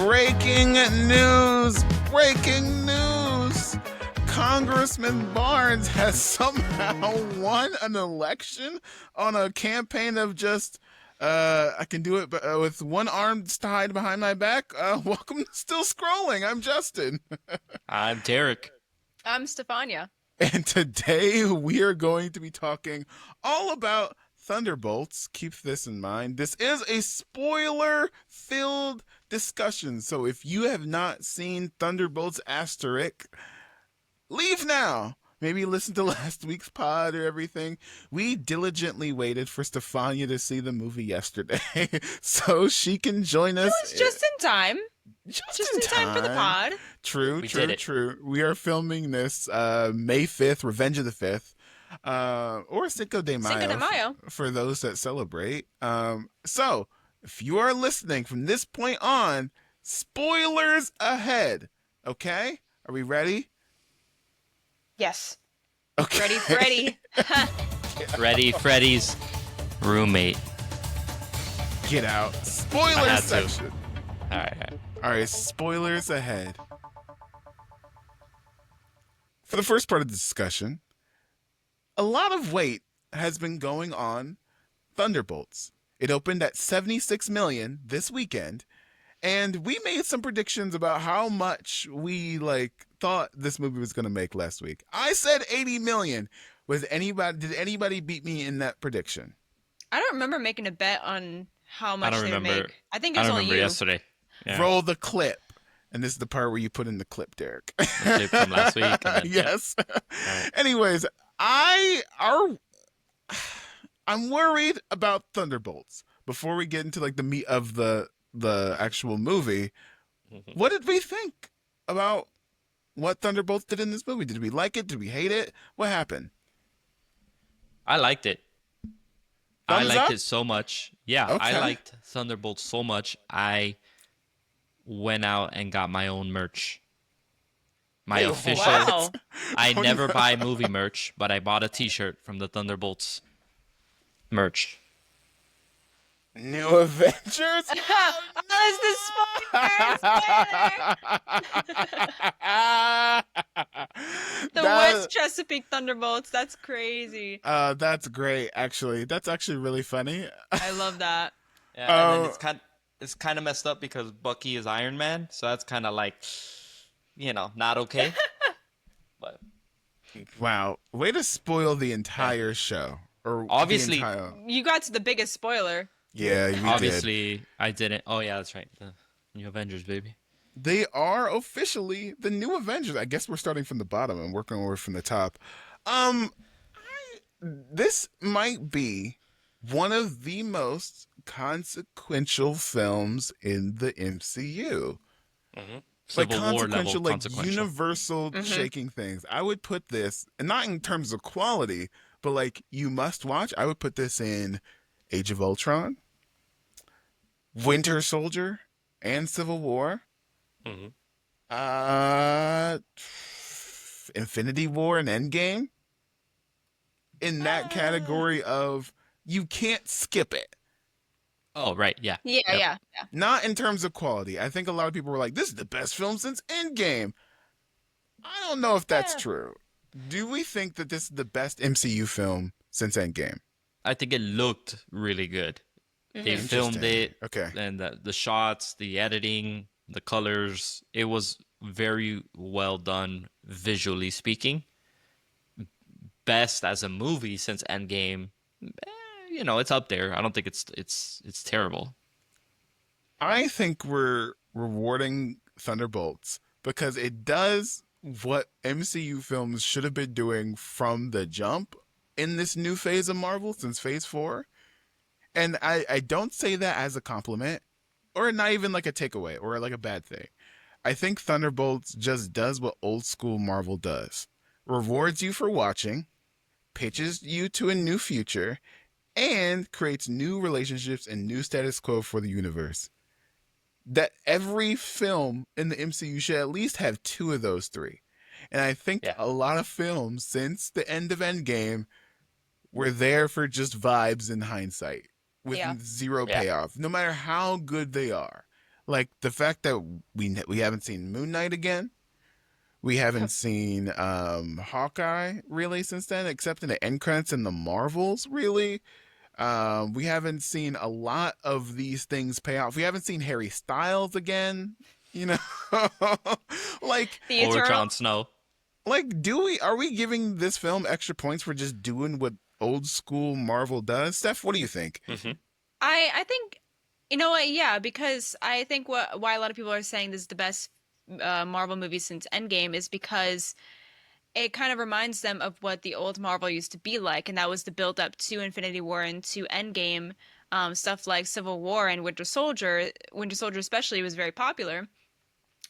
Breaking news! Breaking news! Congressman Barnes has somehow won an election on a campaign of just, I can do it with one arm tied behind my back. Welcome to Still Scrolling. I'm Justin. I'm Derek. I'm Stefania. And today we are going to be talking all about Thunderbolts. Keep this in mind. This is a spoiler-filled discussion. So if you have not seen Thunderbolts asterisk, leave now. Maybe listen to last week's pod or everything. We diligently waited for Stefania to see the movie yesterday so she can join us. It was just in time. Just in time for the pod. True. We are filming this May 5th, Revenge of the 5th, or Cinco de Mayo, for those that celebrate. So, if you are listening from this point on, spoilers ahead, okay? Are we ready? Yes. Okay. Ready, Freddy. Ready, Freddy's roommate. Get out. Spoilers section. All right, spoilers ahead. For the first part of the discussion, a lot of weight has been going on Thunderbolts. It opened at $76 million this weekend, and we made some predictions about how much we thought this movie was going to make last week. I said $80 million. Did anybody beat me in that prediction? I don't remember making a bet on how much they would make. I think it was I only remember you. yesterday. Yeah. Roll the clip. And this is the part where you put in the clip, Derek. The clip from last week. And then, yes. Right. Anyways, I'm worried about Thunderbolts. Before we get into the meat of the actual movie, what did we think about what Thunderbolts did in this movie? Did we like it? Did we hate it? What happened? I liked it. Thumbs I liked up? it so much. Yeah, Okay. I liked Thunderbolts so much. I went out and got my own merch. My official. Wow. I never buy movie merch, but I bought a T-shirt from the Thunderbolts merch. New Avengers? That is the worst Chesapeake Thunderbolts. That's crazy. That's great, actually. That's actually really funny. I love that. Yeah, and then it's kind of messed up because Bucky is Iron Man, so that's kind of not okay. But Wow. Way to spoil the entire show. Or obviously, You got to the biggest spoiler. yeah, you obviously, I didn't. Oh yeah, that's right. The New Avengers, baby. They are officially the New Avengers. I guess we're starting from the bottom and working over from the top. This might be one of the most consequential films in the MCU. Mm-hmm. Civil War level consequential. Universal shaking things. I would put this, and not in terms of quality, but you must watch. I would put this in Age of Ultron, Winter Soldier, and Civil War. Mm-hmm. Infinity War and Endgame. In that category of you can't skip it. Oh right, yeah. Yeah. Not in terms of quality. I think a lot of people were like, this is the best film since Endgame. I don't know if that's true. Do we think that this is the best MCU film since Endgame? I think it looked really good. They filmed it. Okay. And the shots, the editing, the colors, it was very well done visually speaking. Best as a movie since Endgame. It's up there. I don't think it's terrible. I think we're rewarding Thunderbolts because it does what MCU films should have been doing from the jump in this new phase of Marvel since Phase 4. And I don't say that as a compliment or not even a takeaway or a bad thing. I think Thunderbolts just does what old school Marvel does. Rewards you for watching, pitches you to a new future, and creates new relationships and new status quo for the universe. That every film in the MCU should at least have two of those three. And I think a lot of films since the end of Endgame were there for just vibes in hindsight with zero payoff, no matter how good they are. Like the fact that we haven't seen Moon Knight again. We haven't seen Hawkeye really since then, except in the end credits and the Marvels. Really, we haven't seen a lot of these things pay off. We haven't seen Harry Styles again. You know, like The Or Eternal. Jon Snow. do we are we giving this film extra points for just doing what old school Marvel does? Steph, what do you think? Hmm. I think, you know what? Yeah, because I think why a lot of people are saying this is the best Marvel movie since Endgame is because it kind of reminds them of what the old Marvel used to be like, and that was the build up to Infinity War and to Endgame. Stuff like Civil War and Winter Soldier. Winter Soldier especially was very popular.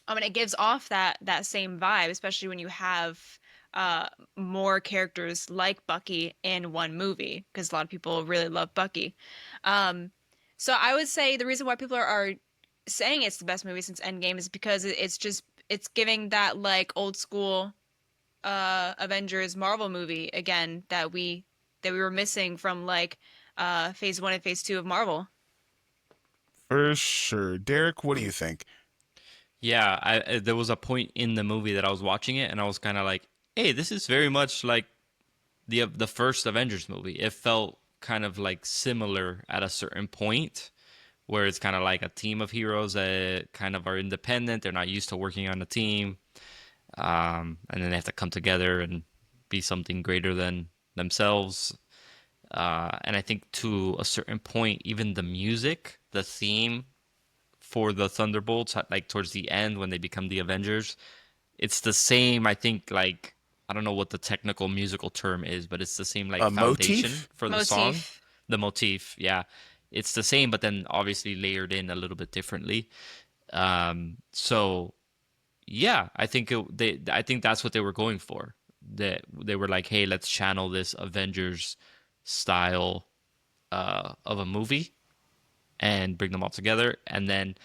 And it gives off that same vibe, especially when you have more characters like Bucky in one movie, because a lot of people really love Bucky. Um, so I would say the reason why people are saying it's the best movie since Endgame is because it's giving that like old school Avengers Marvel movie again that we were missing from like phase 1 and phase 2 of Marvel. For sure, Derek. What do you think? Yeah, there was a point in the movie that I was watching it, and I was kind of like, "Hey, this is very much like the first Avengers movie." It felt kind of like similar at a certain point, where it's kind of like a team of heroes that kind of are independent. They're not used to working on a team, and then they have to come together and be something greater than themselves. And I think to a certain point, even the music, the theme for the Thunderbolts, like towards the end when they become the Avengers, it's the same. I think like I don't know what the technical musical term is, but it's the same like A foundation motif? for the song, Motif. the motif. Yeah, it's the same, but then obviously layered in a little bit differently. So yeah, I think that's what they were going for. That they were like, hey, let's channel this Avengers style of a movie and bring them all together, and then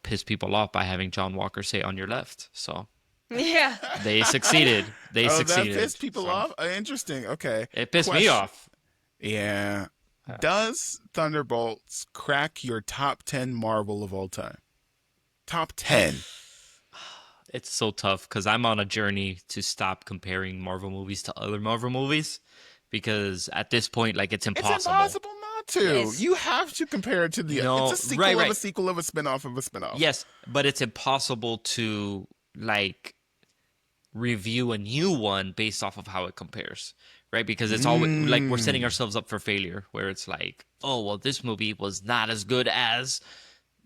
piss people off by having John Walker say "on your left." So Yeah. they succeeded. They Oh, that succeeded. pissed people So off? Interesting. Okay. it pissed me Question. off. Yeah. Does Thunderbolts crack your top 10 Marvel of all time? Top 10. It's so tough because I'm on a journey to stop comparing Marvel movies to other Marvel movies because at this point, like, it's It's impossible. impossible not It to. is. You have to compare it to it's a No, right, sequel of a right. sequel of a spinoff of a spinoff. Yes, but it's impossible to like review a new one based off of how it compares, right? Because it's always like we're setting Mm. ourselves up for failure, where it's like, oh, well, this movie was not as good as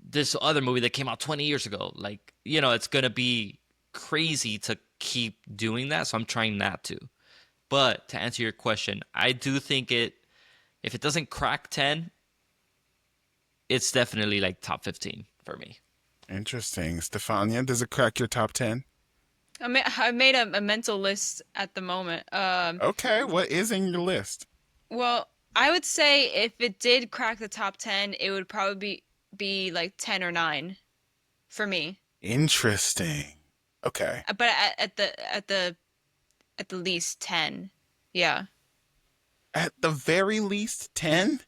this other movie that came out 20 years ago. Like, it's going to be crazy to keep doing that. So I'm trying not to. But to answer your question, I do think if it doesn't crack 10, it's definitely like top 15 for me. Interesting. Stefania, does it crack your top 10? I made a mental list at the moment. Okay, what is in your list? Well, I would say if it did crack the top 10, it would probably be like 10 or 9 for me. Interesting. Okay. But at the least 10. Yeah. At the very least 10?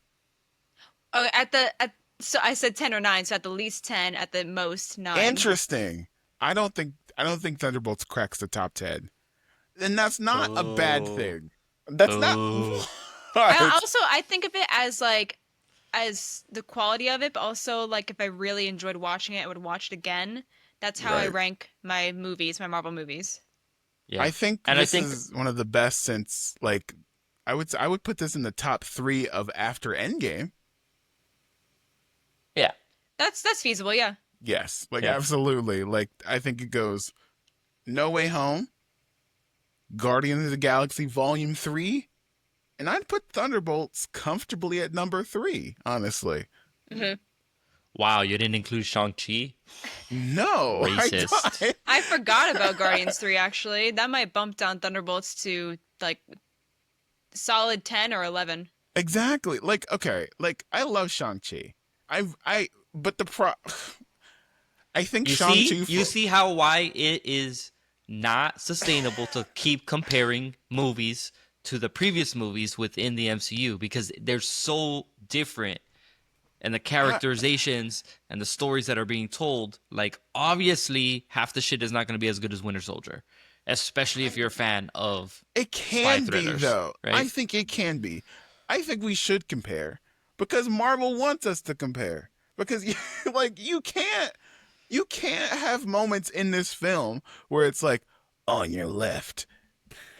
Oh, so I said 10 or 9, so at the least 10, at the most 9. Interesting. I don't think Thunderbolts cracks the top 10. And that's not a bad Oh, thing. That's not oh, what? I think of it as like as the quality of it, but also like if I really enjoyed watching it, I would watch it again. That's how I Right. rank my movies, my Marvel movies. yeah. I think And I this think, is one of the best since like I would put this in the top 3 of after Endgame. yeah, That's feasible, yeah. Yes, like yeah. absolutely. Like I think it goes No Way Home, Guardians of the Galaxy Volume 3, and I'd put Thunderbolts comfortably at number 3, honestly. hmm Wow, you didn't include Shang-Chi? No, I Racist. don't. I forgot about Guardians 3 actually. That might bump down Thunderbolts to like solid 10 or 11. Exactly. Like okay, like I love Shang-Chi. But I think You see, Shang-Chi you see why it is not sustainable to keep comparing movies to the previous movies within the MCU because they're so different and the I, characterizations and the stories that are being told, like obviously half the shit is not going to be as good as Winter Soldier, especially if you're a fan of it spy can be thrillers, though. I right? think it can be. I think we should compare because Marvel wants us to compare. Because like you can't have moments in this film where it's like on your left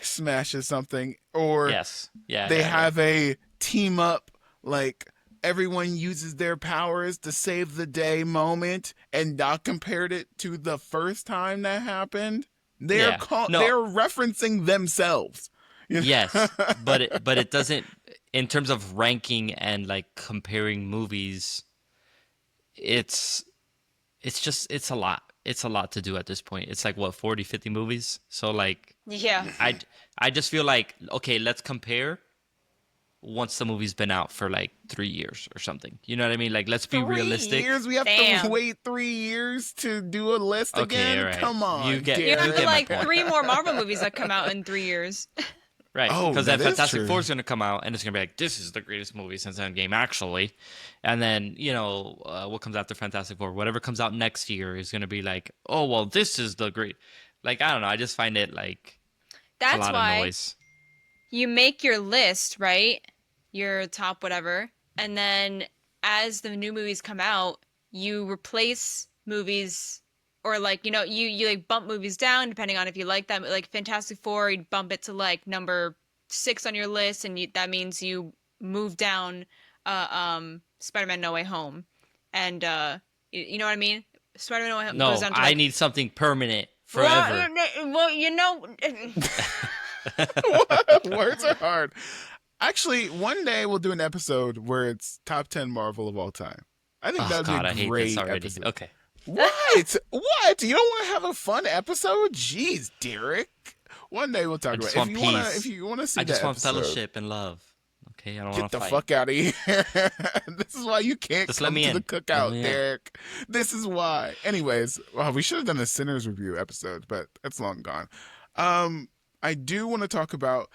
smashes something, or Yes. Yeah, they yeah, yeah. have a team up, like everyone uses their powers to save the day moment, and not compared it to the first time that happened. Yeah. No, they're referencing themselves. You know? yes, but it doesn't in terms of ranking and like comparing movies, it's it's a lot. It's a lot to do at this point. It's like what 40, 50 movies. So like Yeah. I I just feel like okay, let's compare once the movie's been out for like 3 years or something. You know what I mean? Like let's be 3 years? realistic. We have to Damn. wait 3 years to do a list Okay, all again? right. Come on, You You have get Derek. my like point. three more Marvel movies that come out in 3 years. Right, Oh, because then that is Fantastic true. Four is going to come out, and it's going to be like, this is the greatest movie since Endgame, actually. And then, what comes after Fantastic Four? Whatever comes out next year is going to be like, oh, well, this is the great. Like, I don't know. I just find it like a That's lot of why noise. you make your list, right? Your top whatever. And then as the new movies come out, you replace movies or like, you like bump movies down depending on if you like them. Like Fantastic Four, you bump it to like number 6 on your list and that means you move down Spider-Man No Way Home. And you know what I mean? Spider-Man No Way Home goes No, down to I like need something permanent well, forever. well, Words are hard. Actually, one day we'll do an episode where it's top 10 Marvel of all time. I think Oh, that would be God, I a hate this great already. episode. Okay. What? What? You don't want to have a fun episode? Jeez, Derek. One day we'll I talk about just it. want If peace. you wanna see I just that want episode, fellowship and love. Okay, I don't get want to the fight. fuck out of here. This is why you can't Just let come me to the in. Let cookout, me in. Derek. This is why. Anyways, well, we should have done a Sinners review episode, but that's long gone. I do want to talk about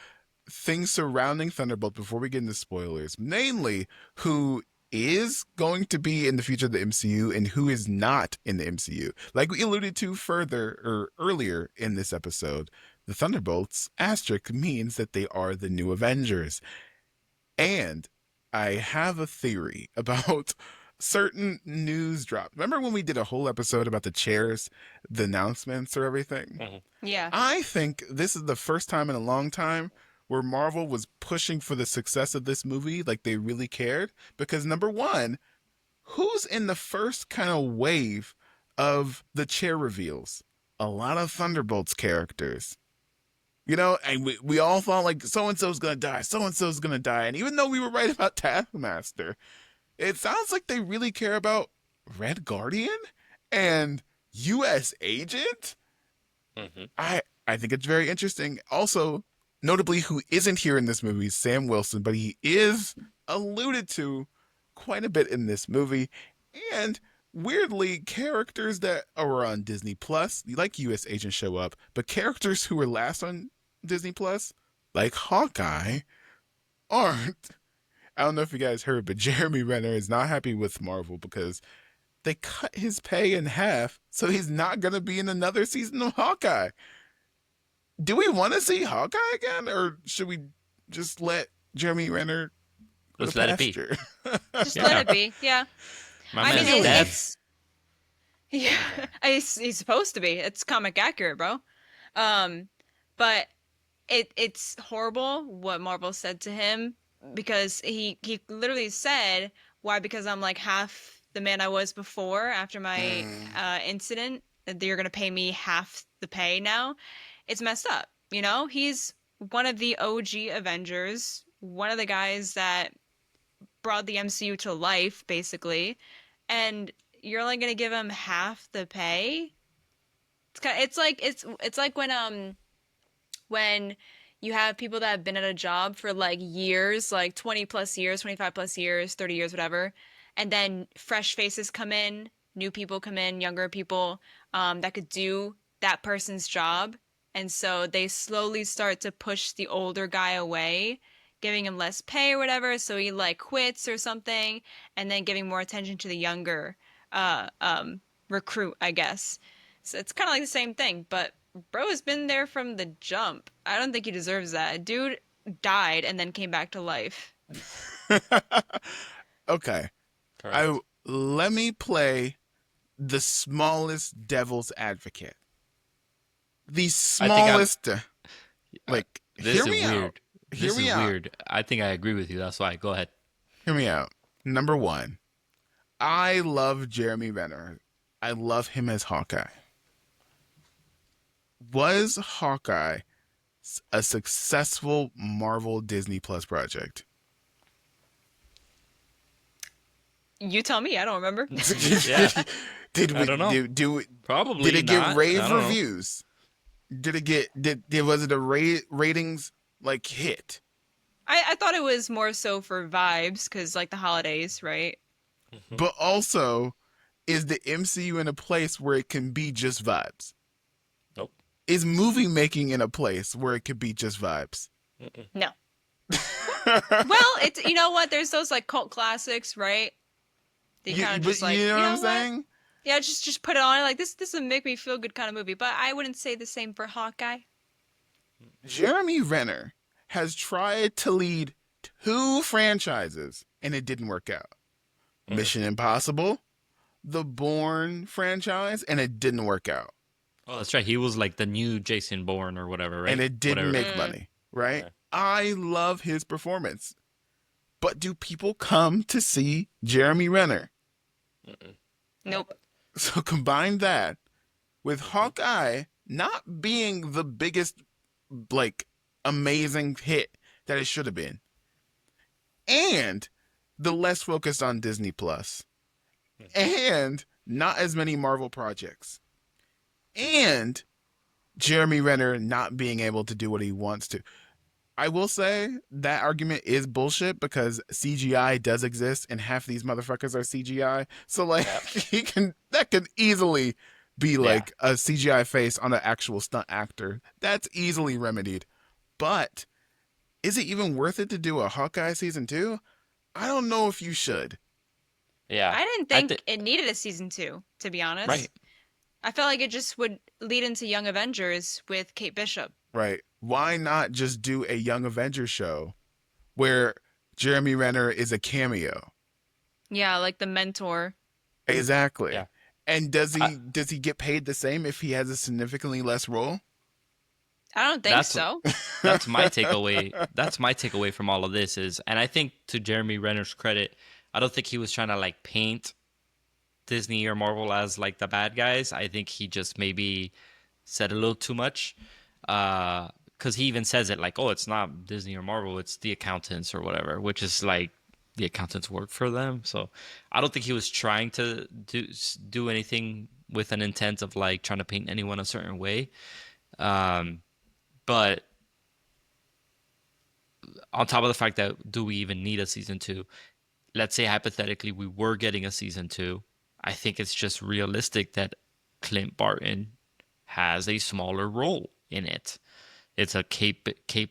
things surrounding Thunderbolt before we get into spoilers. Mainly, who is going to be in the future of the MCU and who is not in the MCU. Like we alluded to further or earlier in this episode, the Thunderbolts asterisk means that they are the new Avengers. And I have a theory about certain news drops. Remember when we did a whole episode about the chairs, the announcements or everything? Mhm. yeah. I think this is the first time in a long time where Marvel was pushing for the success of this movie like they really cared. Because number one, who's in the first kind of wave of the chair reveals? A lot of Thunderbolts characters. And we all thought like so and so's gonna die, so and so's gonna die. And even though we were right about Taskmaster, it sounds like they really care about Red Guardian and US Agent. Mhm. I think it's very interesting. Also, notably, who isn't here in this movie, Sam Wilson, but he is alluded to quite a bit in this movie. And weirdly, characters that are on Disney Plus, like US Agent, show up, but characters who were last on Disney Plus, like Hawkeye, aren't. I don't know if you guys heard, but Jeremy Renner is not happy with Marvel because they cut his pay in half, so he's not going to be in another season of Hawkeye. Do we want to see Hawkeye again, or should we just let Jeremy Renner go to Just let it be. pasture? Just let Yeah. it be. Yeah. My I mean, man's dead. it's yeah. He's supposed to be. It's comic accurate, bro. But it's horrible what Marvel said to him because he literally said, "Why? Because I'm like half the man I was before after my incident. That you're gonna pay me half the pay now." It's messed up. He's one of the OG Avengers, one of the guys that brought the MCU to life, basically, and you're only gonna give him half the pay. It's like when you have people that have been at a job for like years, like 20 plus years, 25 plus years, 30 years, whatever, and then fresh faces come in, new people come in, younger people that could do that person's job. And so they slowly start to push the older guy away giving him less pay or whatever, so he like quits or something, and then giving more attention to the younger uh um recruit, I guess. So it's kind of like the same thing, but bro has been there from the jump. I don't think he deserves that. Dude died and then came back to life. Okay. I Correct. let me play the smallest devil's advocate. The I think I'm. smallest Uh, like this hear is me out. weird. Hear This is me out. weird. I think I agree with you. That's why. Go ahead. Hear me out. Number 1. I love Jeremy Renner. I love him as Hawkeye. Was Hawkeye a successful Marvel Disney Plus project? You tell me, I don't remember. Yeah. did I we don't know. did Probably it get not. rave I don't know. reviews? Did it get did was it a ratings like hit? I thought it was more so for vibes, because like the holidays, right? Mhm. But also, is the MCU in a place where it can be just vibes? Nope. Is movie making in a place where it could be just vibes? Mm-mm. No. Well, it's you know what? There's those like cult classics, right? They kind of But just like, you know you what I'm know what? saying? Yeah, just put it on. Like this will make me feel good kind of movie. But I wouldn't say the same for Hawkeye. Jeremy Renner has tried to lead 2 franchises and it didn't work out. Mm-mm. Mission Impossible, the Bourne franchise, and it didn't work out. Oh, that's right. He was like the new Jason Bourne or whatever, And right? it didn't Whatever. make Mm, money, right? Yeah. I love his performance. But do people come to see Jeremy Renner? Mm-mm. nope. So combine that with Mhm. Hawkeye not being the biggest, like, amazing hit that it should have been, and the less focused on Disney Plus, and not as many Marvel projects, and Jeremy Renner not being able to do what he wants to. I will say that argument is bullshit because CGI does exist and half these motherfuckers are CGI. So like Yeah. he can that could easily be Yeah. like a CGI face on an actual stunt actor. That's easily remedied. But is it even worth it to do a Hawkeye season 2? I don't know if you should. Yeah. I didn't I think think it needed a season two, to be right. honest. I felt like it just would lead into Young Avengers with Kate Bishop. Right? Why not just do a Young Avengers show where Jeremy Renner is a cameo? Yeah, like the mentor. Exactly. Yeah. And I, does he get paid the same if he has a significantly less role? I don't think that's so. that's my takeaway. That's my takeaway from all of this is, and I think to Jeremy Renner's credit, I don't think he was trying to like paint Disney or Marvel as like the bad guys. I think he just maybe said a little too much. Because he even says it like, oh, it's not Disney or Marvel, it's the accountants or whatever, which is like the accountants work for them. So I don't think he was trying to do anything with an intent of like trying to paint anyone a certain way. Um, but on top of the fact that do we even need a season two? Let's say hypothetically we were getting a season two. I think it's just realistic that Clint Barton has a smaller role in it. It's a Kate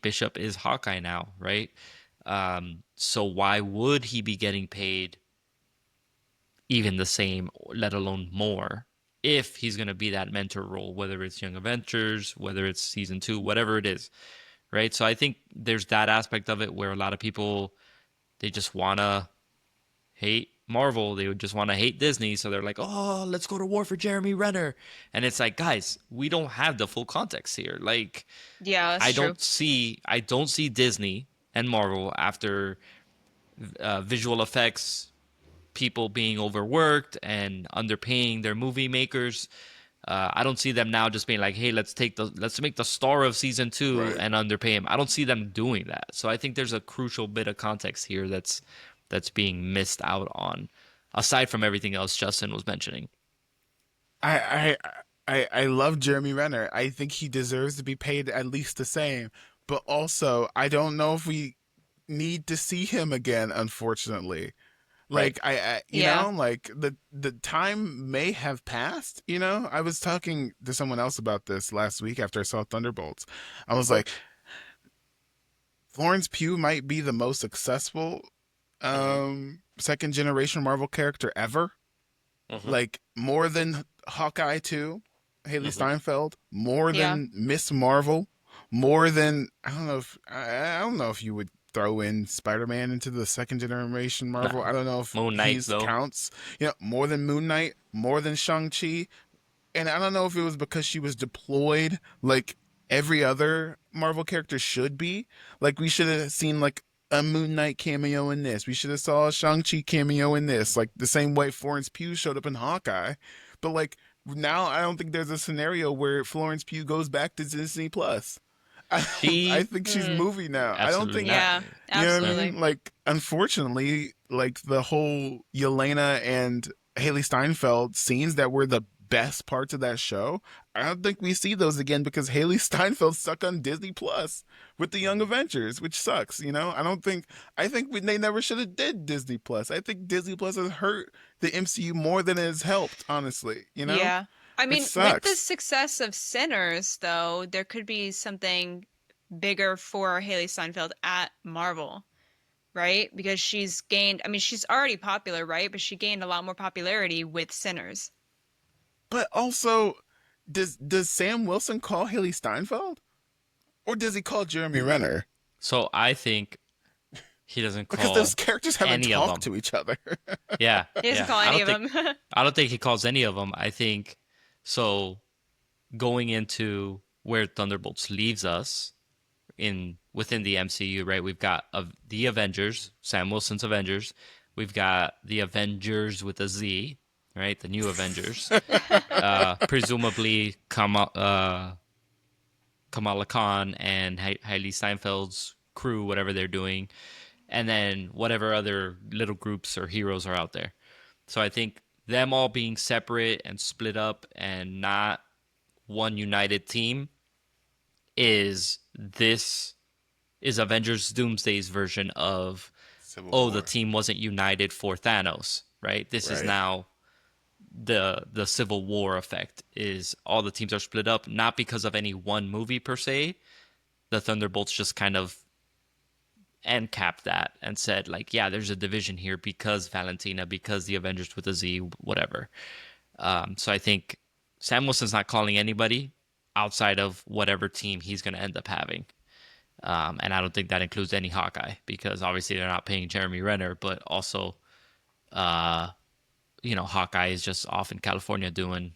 Bishop is Hawkeye now, right? So why would he be getting paid even the same, let alone more, if he's going to be that mentor role, whether it's Young Avengers, whether it's season two, whatever it is, right? So I think there's that aspect of it where a lot of people they just want to hate Marvel. They would just want to hate Disney. So they're like, oh, let's go to war for Jeremy Renner. And it's like, guys, we don't have the full context here. Like, Yeah, that's true. I don't see Disney and Marvel after visual effects people being overworked and underpaying their movie makers. I don't see them now just being like, "Hey, let's make the star of season two Right. and underpay him." I don't see them doing that. So I think there's a crucial bit of context here that's being missed out on, aside from everything else Justin was mentioning. I I love Jeremy Renner. I think he deserves to be paid at least the same. But also, I don't know if we need to see him again, unfortunately. Right. Like I you Yeah. know, like the time may have passed, you know? I was talking to someone else about this last week after I saw Thunderbolts. I was like, Florence Pugh might be the most successful Mm-hmm. second generation Marvel character ever. Mm-hmm. Like more than Hawkeye 2, Haley Mm-hmm. Steinfeld, more Yeah. than Miss Marvel, more than I don't know if you would throw in Spider-Man into the second generation Marvel. Nah. I don't know if Moon Knight he's though. counts. More than Moon Knight, more than Shang-Chi, and I don't know if it was because she was deployed like every other Marvel character should be. Like we should have seen like a Moon Knight cameo in this. We should have saw a Shang-Chi cameo in this. Like the same way Florence Pugh showed up in Hawkeye. But like now I don't think there's a scenario where Florence Pugh goes back to Disney Plus. I She think she's Mm. movie now. I don't absolutely think not. Yeah. you know what I No. Absolutely. mean? Like, unfortunately, like the whole Yelena and Haley Steinfeld scenes that were the best parts of that show, I don't think we see those again because Haley Steinfeld's stuck on Disney Plus with the Young Avengers, which sucks. I don't think. I think they never should have did Disney Plus. I think Disney Plus has hurt the MCU more than it has helped. Honestly, Yeah. I it mean, with the sucks. success of Sinners, though, there could be something bigger for Haley Steinfeld at Marvel, right? Because she's gained, I mean, she's already popular, right? But she gained a lot more popularity with Sinners. But also, does Sam Wilson call Haley Steinfeld, or does he call Jeremy Renner? So I think he doesn't Because those call characters haven't any of talked them. to each other. Yeah, He doesn't yeah. call any of them. I don't think he calls any of them. I think so. Going into where Thunderbolts leaves us in within the MCU, right? We've got the Avengers, Sam Wilson's Avengers. We've got the Avengers with a Z, right? The new Avengers. Presumably Kamala Khan and Hailey Steinfeld's crew, whatever they're doing, and then whatever other little groups or heroes are out there. So I think them all being separate and split up and not one united team is Avengers Doomsday's version of, Civil oh, the War, team wasn't united for Thanos, right? This is right? now the Civil War effect, is all the teams are split up, not because of any one movie per se. The Thunderbolts just kind of end capped that and said, like, yeah, there's a division here because Valentina, because the Avengers with a Z, whatever. So I think Sam Wilson's not calling anybody outside of whatever team he's going to end up having. And I don't think that includes any Hawkeye because obviously they're not paying Jeremy Renner, but also, Hawkeye is just off in California doing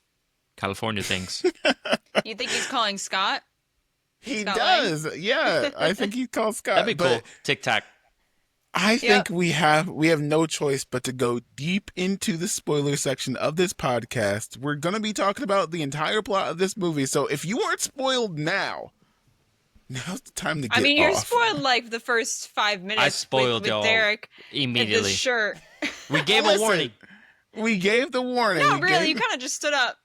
California things. You think he's calling Scott? He Scott Lang? does. Yeah, I think he calls That'd be Scott. cool. But Tic Tac. I Yeah. think we have no choice but to go deep into the spoiler section of this podcast. We're going to be talking about the entire plot of this movie. So if you aren't spoiled now, now's the time to I get mean, you're off. spoiled like the first 5 minutes I spoiled with y'all Derek in immediately. this shirt. We gave a Listen, warning. We gave the warning. No, We really, you gave- kind of just stood up.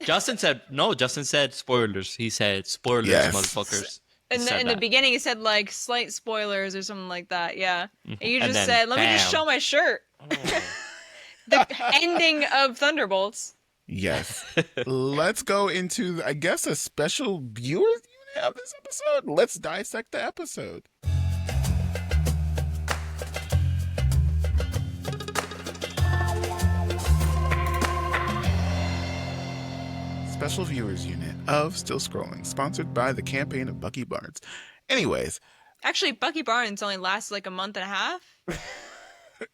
Justin said spoilers. He said spoilers, Yes. motherfuckers. He In the, said in the that. beginning, it said like slight spoilers or something like that. Yeah, and you And just then, said, "Let me just bam. show my shirt." The ending of Thunderbolts. Yes. Let's go into, I guess, a special viewer unit of this episode. Let's dissect the episode. Special viewers unit of Still Scrolling, sponsored by the campaign of Bucky Barnes. Anyways, Actually, Bucky Barnes only lasted like a month and a half.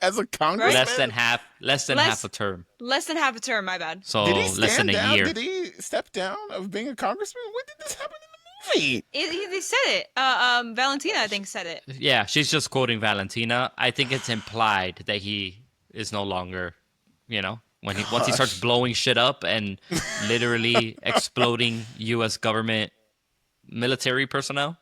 as a congressman, less than half Less- half a term. Less than half a term. My bad. So did he less than stand a down? year. Did he step down of being a congressman? When did this happen in the movie? They said it. Valentina, I think, said it. Yeah, she's just quoting Valentina. I think it's implied that he is no longer, once he starts blowing shit up and literally exploding U.S. government military personnel.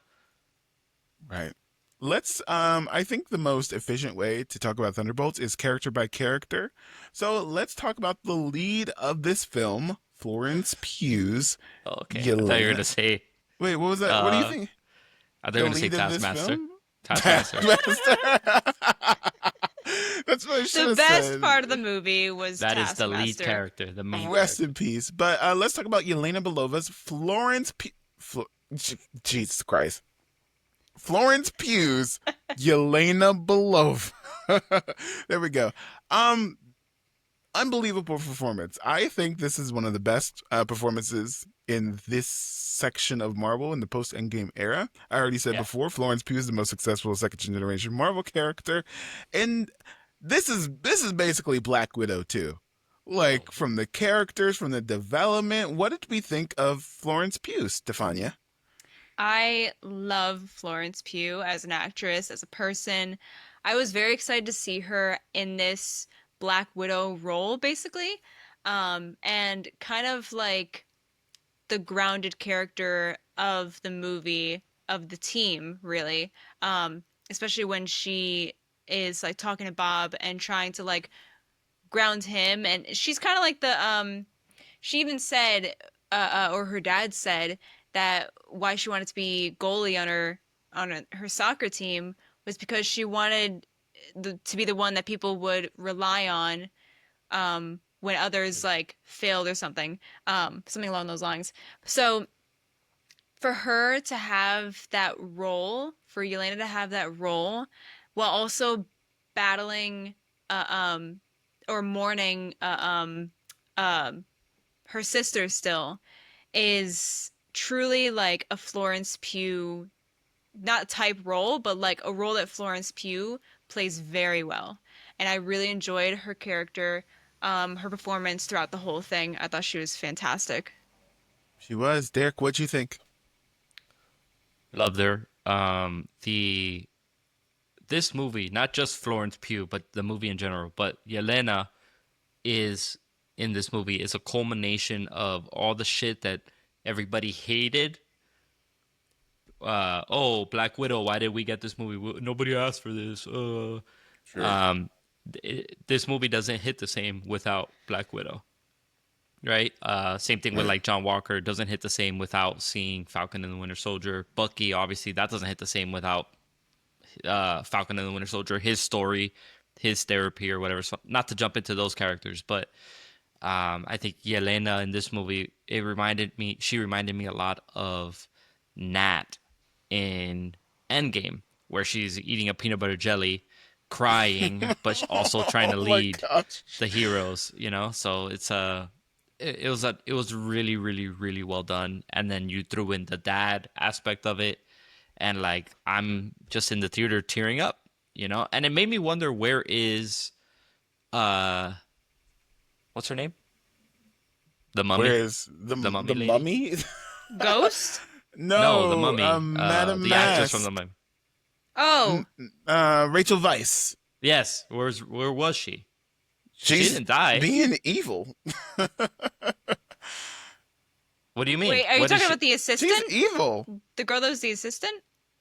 Right. Let's I think the most efficient way to talk about Thunderbolts is character by character. So let's talk about the lead of this film, Florence Pugh's Oh, okay, I thought you were Yelena. gonna say. Wait, what was that? What do you think? I thought you were gonna say lead of this Taskmaster. film? Taskmaster. That's what I should The have best said. part of the movie was That is the lead Taskmaster. character, the main Rest character. in peace. But let's talk about Yelena Belova's Florence Jesus Christ. Florence Pugh's Yelena Belova. There we go. Um, Unbelievable performance. I think this is one of the best performances in this section of Marvel in the post Endgame era. I already said Yeah. before, Florence Pugh is the most successful second generation Marvel character, and this is basically Black Widow too. Like Mhm. from the characters, from the development. What did we think of Florence Pugh, Stefania? I love Florence Pugh as an actress, as a person. I was very excited to see her in this Black Widow role, basically. And kind of like the grounded character of the movie, of the team, really. Especially when she is like talking to Bob and trying to like ground him. And she's kind of like she even said, or her dad said that why she wanted to be goalie on her soccer team was because she wanted to be the one that people would rely on when others like failed or something, something along those lines. So for her to have that role, for Yelena to have that role, while also battling, uh, um, or mourning, um, her sister still is truly like a Florence Pugh, not type role, but like a role that Florence Pugh plays very well. And I really enjoyed her character, her performance throughout the whole thing. I thought she was fantastic. She was. Derek, what'd you think? Loved her. The This movie, not just Florence Pugh, but the movie in general, but Yelena is in this movie is a culmination of all the shit that everybody hated. Oh, Black Widow, why did we get this movie? Nobody asked for this. Sure. Um, this movie doesn't hit the same without Black Widow, right? Same thing with Right. like John Walker doesn't hit the same without seeing Falcon and the Winter Soldier. Bucky, obviously, that doesn't hit the same without Falcon and the Winter Soldier. His story, his therapy, or whatever. So, not to jump into those characters, but I think Yelena in this movie, she reminded me a lot of Nat in Endgame, where she's eating a peanut butter jelly, crying, but also trying to Oh my lead gosh. the heroes, you know? So it was really, really, really well done. And then you threw in the dad aspect of it, and like I'm just in the theater tearing up, you know? And it made me wonder where is uh what's her name? The mummy? Whereas the The mummy the lady? mummy? Ghost? No, the No, mummy. Madame The actress from the Mask. mummy. Oh, Rachel Weisz. Yes, where was she? She She's didn't die. being evil. What do you mean? wait, are you What is talking she? about the She's assistant? evil. The girl that was the assistant?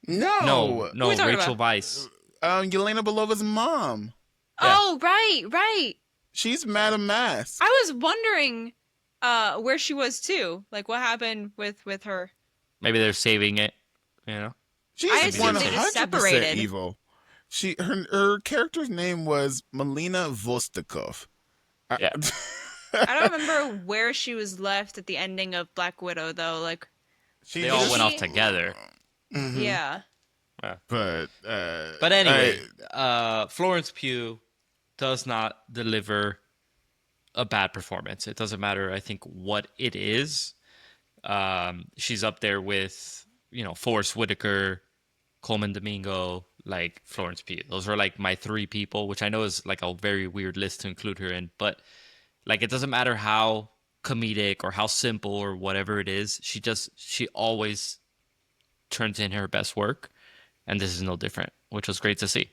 No, No. Who are we no, talking Rachel about? Weisz. Yelena Belova's mom. Yeah, Oh, right, right. She's Madame Mask. I was wondering where she was too. Like what happened with her. maybe they're saving it. You know, I She's maybe they're assumed they saving. just 100% separated. evil. Her character's name was Melina Vostokov. I- Yeah, I don't remember where she was left at the ending of Black Widow though. Like she they is all just went off she together. hmm yeah. Yeah. but But I anyway, Florence Pugh does not deliver a bad performance. It doesn't matter, I think, what it is. She's up there with, Forrest Whitaker, Coleman Domingo, like Florence Pugh. Those are like my three people, which I know is like a very weird list to include her in. But like, it doesn't matter how comedic or how simple or whatever it is. She always turns in her best work, and this is no different, which was great to see.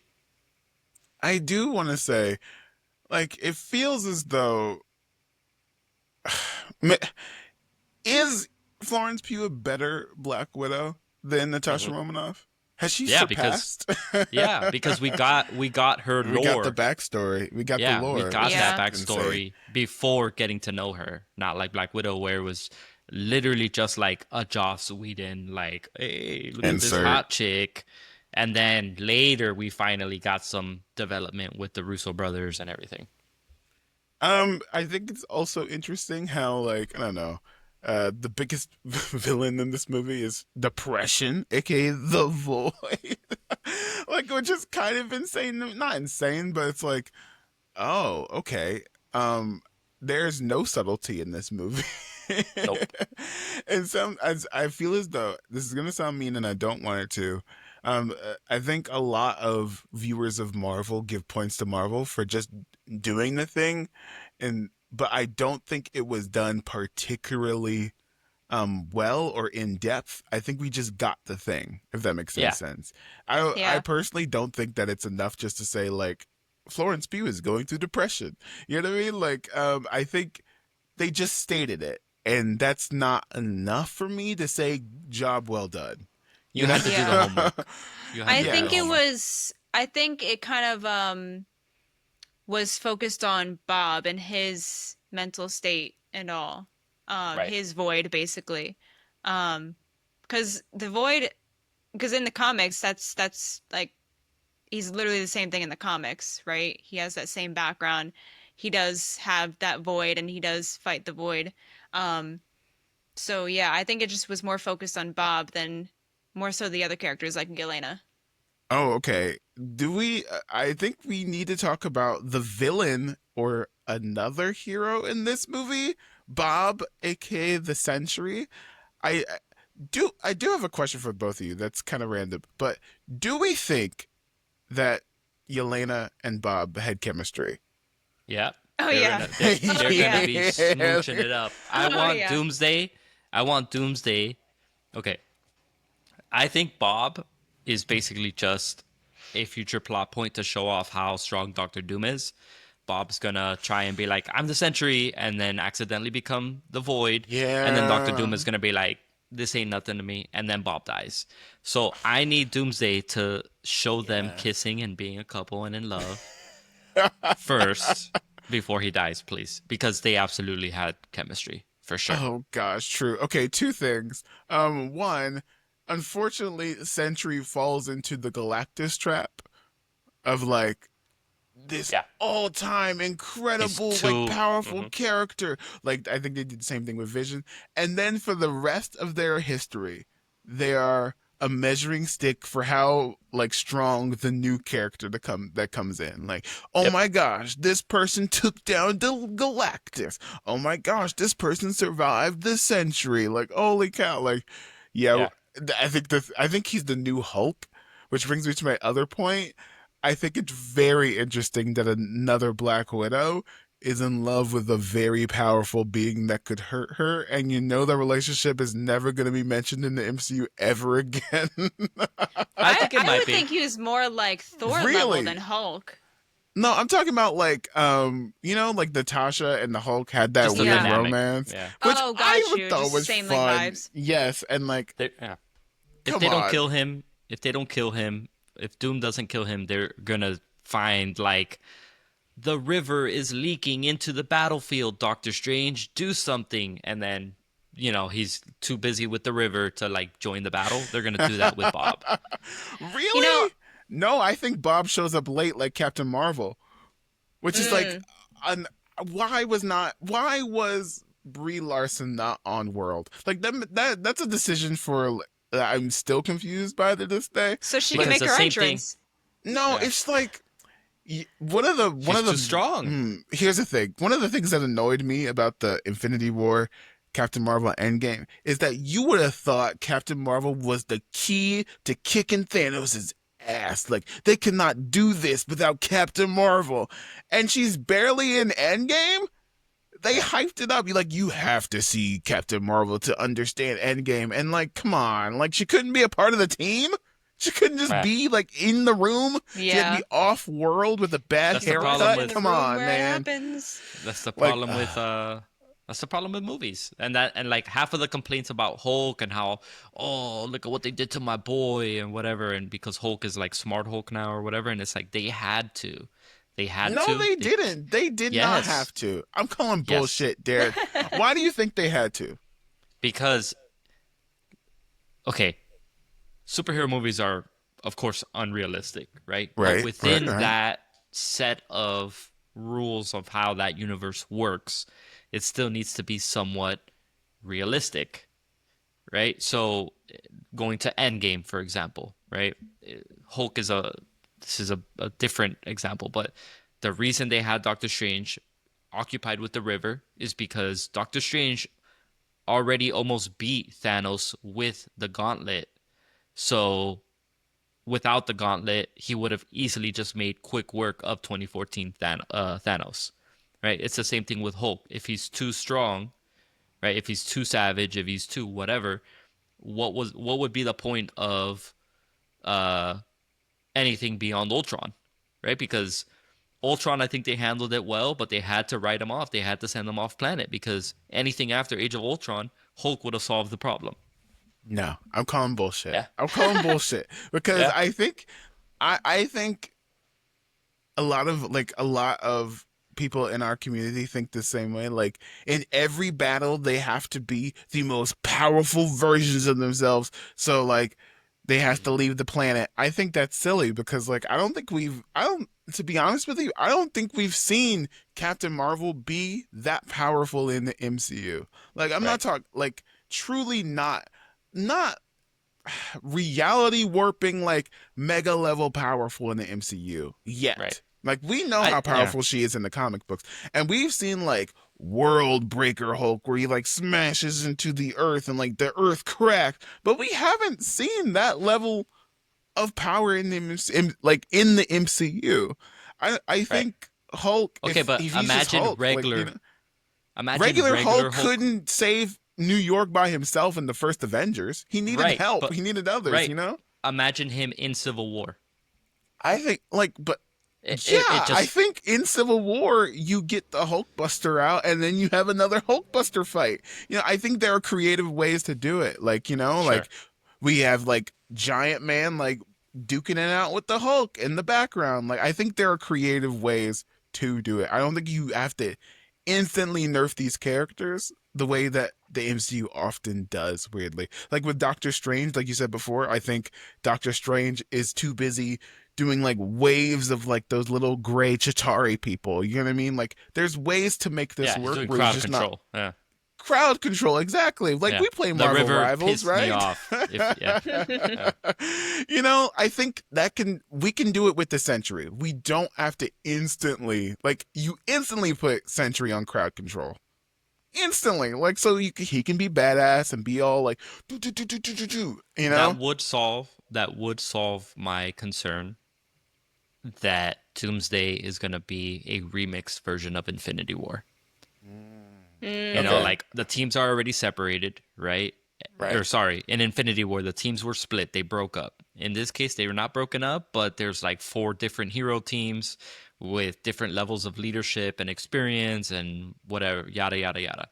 I do want to say, like, it feels as though is Florence Pugh a better Black Widow than Natasha Mhm. Romanoff? Has she Yeah, because surpassed? we got her We got the lore. backstory. We got the Yeah, we lore, got which is that Yeah. insane. backstory before getting to know her. Not like Black Widow, where it was literally just like a Joss Whedon, like, hey, look at this Insert. hot chick. And then later we finally got some development with the Russo brothers and everything. I think it's also interesting how, like, I don't know. The biggest villain in this movie is depression, aka the void. Like, which is kind of insane. Not insane, but it's like, oh, okay. Um, there's no subtlety in this movie. Nope. And some, as I feel as though this is gonna sound mean, and I don't want it to. I think a lot of viewers of Marvel give points to Marvel for just doing the thing, and but I don't think it was done particularly well or in depth. I think we just got the thing, if that makes any Yeah. sense. I Yeah. personally don't think that it's enough just to say like Florence Pugh is going through depression. You know what I mean? Like I think they just stated it, and that's not enough for me to say job well done. You You know? had to do the Yeah. homework. You had I to do the think it Yes. homework. was I think it kind of was focused on Bob and his mental state and all. Right. His void basically. Because the void because in the comics that's like he's literally the same thing in the comics, right? He has that same background. He does have that void and he does fight the void. Um, so yeah, I think it just was more focused on Bob than more so the other characters like Galena. Oh, okay. Do we? I think we need to talk about the villain or another hero in this movie, Bob, aka the Century. I I do have a question for both of you. That's kind of random, but do we think that Yelena and Bob had chemistry? Yeah. Oh They're yeah. gonna they're, Oh they're gonna yeah. be smooching it up. I Oh want yeah. Doomsday. I want Doomsday. Okay. I think Bob is basically just a future plot point to show off how strong Doctor Doom is. Bob's gonna try and be like, I'm the Sentry, and then accidentally become the Void. And then Doctor Yeah. Doom is gonna be like, this ain't nothing to me. And then Bob dies. So I need Doomsday to show them Yes. kissing and being a couple and in love first before he dies, please. Because they absolutely had chemistry, for sure. Oh gosh, true. Okay, two things. One, unfortunately, Sentry falls into the Galactus trap of like this Yeah. all-time He's incredible, like too. powerful Mhm. character. Like I think they did the same thing with Vision. And then for the rest of their history, they are a measuring stick for how like strong the new character to come that comes in. Like, oh Yep. my gosh, this person took down the Galactus. Oh my gosh, this person survived the century. Like, holy cow! Like, yeah, Yeah. I think he's the new Hulk, which brings me to my other point. I think it's very interesting that another Black Widow is in love with a very powerful being that could hurt her, and you know the relationship is never going to be mentioned in the MCU ever again. I think it I might would be. think he was more like Thor level Really? than Hulk. No, I'm talking about like you know, like Natasha and the Hulk had that Just the weird Yeah. dynamic. romance, Yeah. which Oh, I got would you. thought Just the was same like fun. vibes. Yes, and like, Yeah. If come they don't on. kill him, if Doom doesn't kill him, they're gonna find like the river is leaking into the battlefield. Doctor Strange, do something, and then he's too busy with the river to like join the battle. They're gonna do that with Bob. You know, Really? No, I think Bob shows up late like Captain Marvel, which is like, mm, un- why was Brie Larson not on World? Like that's a decision for. I'm still confused by to this day. so she can Like, Because make the her same thing. entrance. no, Yeah, it's like one she's of the too strong. here's the thing. One of the things that annoyed me about the Infinity War Captain Marvel Endgame is that you would have thought Captain Marvel was the key to kicking Thanos' ass. Like they cannot do this without Captain Marvel. And she's barely in Endgame. They Yeah, hyped it up. You like you have to see Captain Marvel to understand Endgame. And like, come on, like she couldn't be a part of the team. She couldn't just yeah. be like in the room. She had to Yeah. be off world with a bad That's the She problem wasn't haircut. in the with Come room on, where it man. happens. that's the Like, problem with movies, and like half of the complaints about Hulk and how, oh, look at what they did to my boy and whatever, and because Hulk is like Smart Hulk now or whatever, and it's like they had no, to they they, didn't. They did not yes, have to. I'm calling yes, bullshit, Derek. Why do you think they had to? because okay, superhero movies are of course unrealistic, right? But Right, right, within right. that set of rules of how that universe works, it still needs to be somewhat realistic, right? So going to Endgame, for example, right? Hulk is a this is a different example, but the reason they had Doctor Strange occupied with the river is because Doctor Strange already almost beat Thanos with the gauntlet. So without the gauntlet, he would have easily just made quick work of 2014 Thanos. Right? It's the same thing with Hulk. If he's too strong, right? If he's too savage, if he's too whatever, what would be the point of uh anything beyond Ultron, right? Because Ultron, I think they handled it well, but they had to write him off. They had to send him off planet because anything after Age of Ultron, Hulk would have solved the problem. No, I'm calling bullshit. Yeah. I'm calling bullshit because Yeah. I think a lot of people in our community think the same way. Like in every battle, they have to be the most powerful versions of themselves. So like they have to leave the planet. I think that's silly because like I don't to be honest with you, I don't think we've seen Captain Marvel be that powerful in the MCU. Like I'm not Right. talking like truly not reality warping like mega level powerful in the MCU Right. yet. Like we know I how yeah. powerful she is in the comic books, and we've seen like World Breaker Hulk where he like smashes into the Earth and like the Earth cracks, but we haven't seen that level of power in the like in the MCU. I Right. think Hulk, Okay, but if he's just Hulk, like imagine regular regular Hulk Hulk. couldn't save New York by himself in the first Avengers. He needed Right, help. but He needed others, right. you know? Imagine him in Civil War. I think like but It yeah, I just think in Civil War you get the Hulkbuster out and then you have another Hulkbuster fight. You know, I think there are creative ways to do it. Like, you know, sure. like we have like Giant Man like duking it out with the Hulk in the background. Like I think there are creative ways to do it. I don't think you have to instantly nerf these characters the way that the MCU often does, weirdly. Like with Doctor Strange, like you said before, I think Doctor Strange is too busy doing like waves of like those little gray Chitari people. You know what I mean? Like there's ways to make this Yeah, he's work doing where he's crowd just not control. Yeah. crowd control. Exactly. Like Yeah. we play The Marvel river Rivals, pissed me right? off. If yeah. Yeah. You know, I think we can do it with the Sentry. We don't have to instantly like you instantly put Sentry on crowd control instantly, like so he can be badass and be all like do do do do do do do, you know? That would solve my concern that Doomsday is gonna be a remixed version of Infinity War. You know, Mm. Okay, like the teams are already separated, right? right. Or sorry, in Infinity War, the teams were split. They broke up. In this case, they were not broken up, but there's like four different hero teams with different levels of leadership and experience and whatever, yada, yada, yada.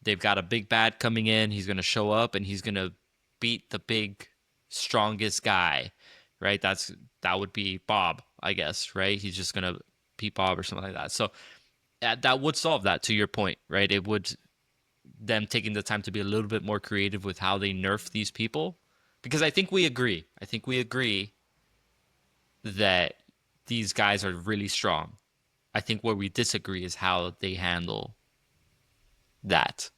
They've got a big bad coming in. He's going to show up and he's going to beat the big, strongest guy, right? That would be Bob, I guess, right? He's just going to beat Bob or something like that. So that would solve that to your point, right? It would them taking the time to be a little bit more creative with how they nerf these people because I think we agree. I think we agree that these guys are really strong. I think where we disagree is how they handle that.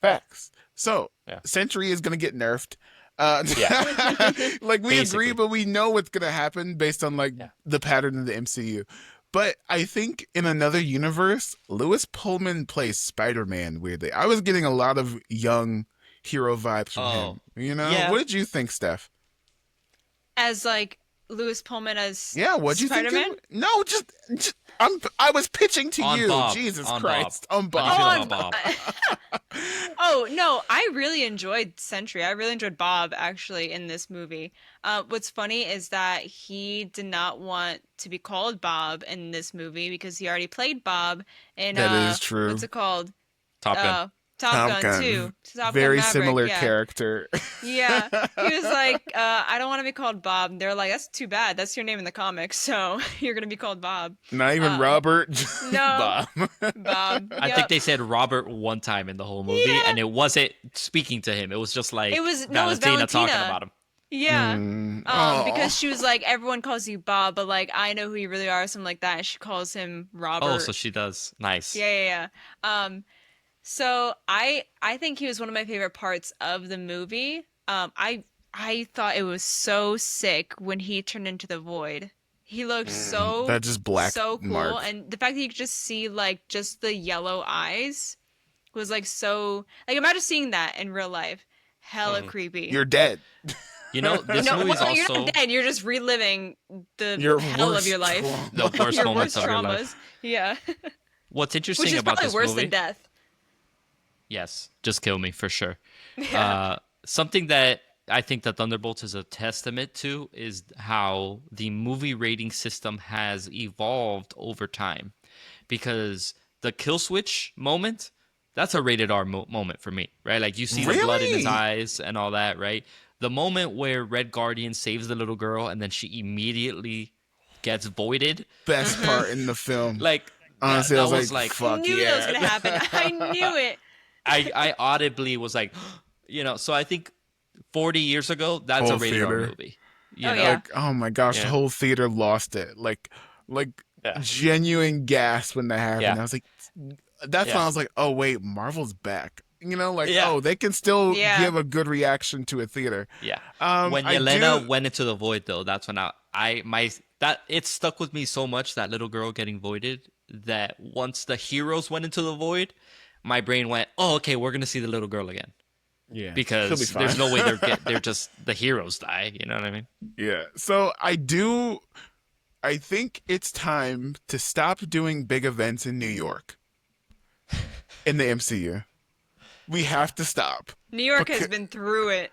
Facts. So Yeah. Sentry is gonna get nerfed. Yeah. Like we agree, Basically. but we know what's gonna happen based on like Yeah. the pattern of the MCU. But I think in another universe, Lewis Pullman plays Spider-Man weirdly. I was getting a lot of young hero vibes from Oh. him. You know? Yeah. What did you think, Steph? As like Lewis Pullman as Yeah, what'd you think? Spider-Man? No, just I was pitching to On you. Bob. Jesus On Christ. Bob. On How do you feel Bob. about Bob? Oh no, I really enjoyed Sentry. I really enjoyed Bob actually in this movie. What's funny is that he did not want to be called Bob in this movie because he already played Bob in That is what's true. it called? Top Gun. Top Top Gun Gun. 2. Top Gun Very Maverick, similar yeah. character. Yeah. He was like, I don't want to be called Bob. And they're like, that's too bad. That's your name in the comics, so you're gonna be called Bob. Not even Uh, Robert, just no, Bob. Bob. I think Yep. they said Robert one time in the whole movie, Yeah. and it wasn't speaking to him. It was just like It was no, it was Valentina talking Valentina. about him. Yeah. Oh. Because she was like, everyone calls you Bob, but like I know who you really are, something like that. And she calls him Robert. Oh, so she does. Nice. Yeah. So I think he was one of my favorite parts of the movie. I thought it was so sick when he turned into the void. He looked so That just black so cool, mark. and the fact that you could just see like just the yellow eyes was like so like imagine seeing that in real life. Hella Mhm. creepy. You're dead. You know, this No, movie's well, you're not also dead. You're just reliving the Your hell of your worst life, the trauma. worst your moments worst of your traumas. life. Yeah, What's which interesting is about probably this worse than movie? death. Yes, just kill me for sure. Yeah. Something that I think that Thunderbolts is a testament to is how the movie rating system has evolved over time. Because the kill switch moment, that's a rated R moment for me, right? Like you see the blood in his Really? eyes and all that, right? The moment where Red Guardian saves the little girl and then she immediately gets voided, Best Mm-hmm. part in the film. like Honestly, I that was was like, like I fuck knew that was yeah. gonna happen. I knew it. I audibly was like, you know, so I think 40 years ago, that's a Whole rated R theater. movie. Oh You know? yeah. Like, oh my gosh, the Yeah. whole theater lost it. Like Yeah. genuine gasp when that happened. Yeah. I was like, that's when Yeah. I was like, oh wait, Marvel's back. Like, Yeah. oh, they can still Yeah. give a good reaction to a theater. Yeah. When I Yelena do. went into the void though, that's when I my that it stuck with me so much, that little girl getting voided, that once the heroes went into the void, my brain went, "Oh, okay, we're going to see the little girl again." Yeah, she'll be Because fine. there's no way they're just the heroes die, you know what I mean? Yeah. So I do. I think it's time to stop doing big events in New York in the MCU. We have to stop. New York has Because, been through it.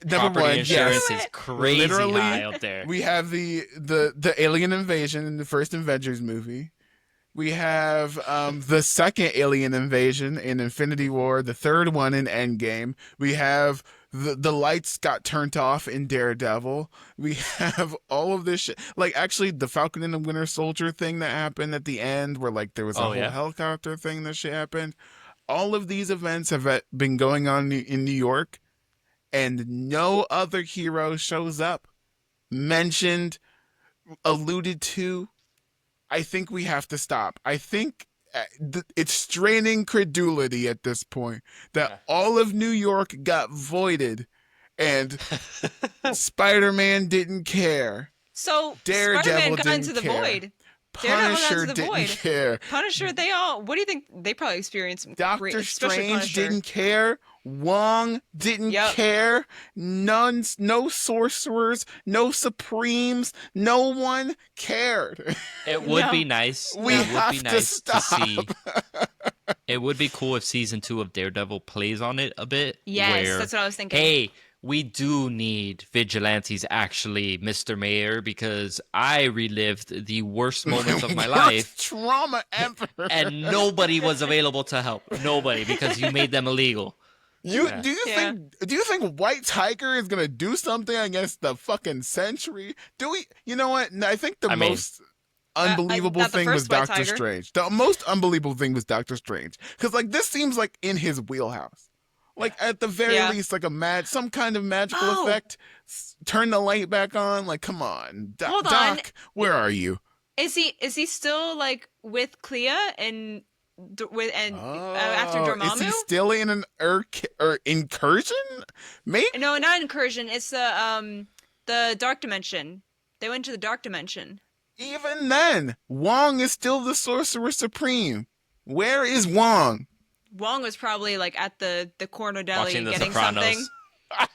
number Property one, Through insurance yes, is it. crazy high literally, up there. we have the alien invasion in the first Avengers movie. We have the second alien invasion in Infinity War, the third one in Endgame. We have the lights got turned off in Daredevil. We have all of this shit. Like, actually, the Falcon and the Winter Soldier thing that happened at the end, where like there was a Oh whole yeah. helicopter thing that shit happened. All of these events have been going on in New York, and no other hero shows up, mentioned, alluded to. I think we have to stop. I think it's straining credulity at this point that all of New York got voided and Spider-Man didn't care. So Spider-Man Daredevil got into didn't the care. void. Daredevil got Punisher into the didn't void. care. Punisher, they all. What do you think? They probably experienced some Doctor especially Strange Punisher. didn't care. Wong didn't Yep. care. None, no sorcerers, no supremes. No one cared. It would No. be nice. We It would be have to nice to stop. see. It would be cool if season 2 of Daredevil plays on it a bit. Yes, Where, that's what I was thinking. hey, we do need vigilantes actually, Mr. Mayor, because I relived the worst moments of my life Worst trauma ever. and nobody was available to help. Nobody, because you made them illegal. You Yeah. Yeah. do you think White Tiger is gonna do something against the fucking Sentry? Do we? You know what? I think the I mean, most unbelievable not the thing was first White Doctor Tiger. Strange. The most unbelievable thing was Doctor Strange, because like this seems like in his wheelhouse. Like at the very Yeah. least, like some kind of magical Oh. effect. Turn the light back on. Like, come on, Hold on. Doc, where are you? Is he still like with Clea and after Is he Dormammu? still in an incursion? Maybe. No, not incursion. It's the dark dimension. They went to the dark dimension. Even then, Wong is still the Sorcerer Supreme. Where is Wong? Wong was probably like at the corner deli watching The getting Sopranos. something.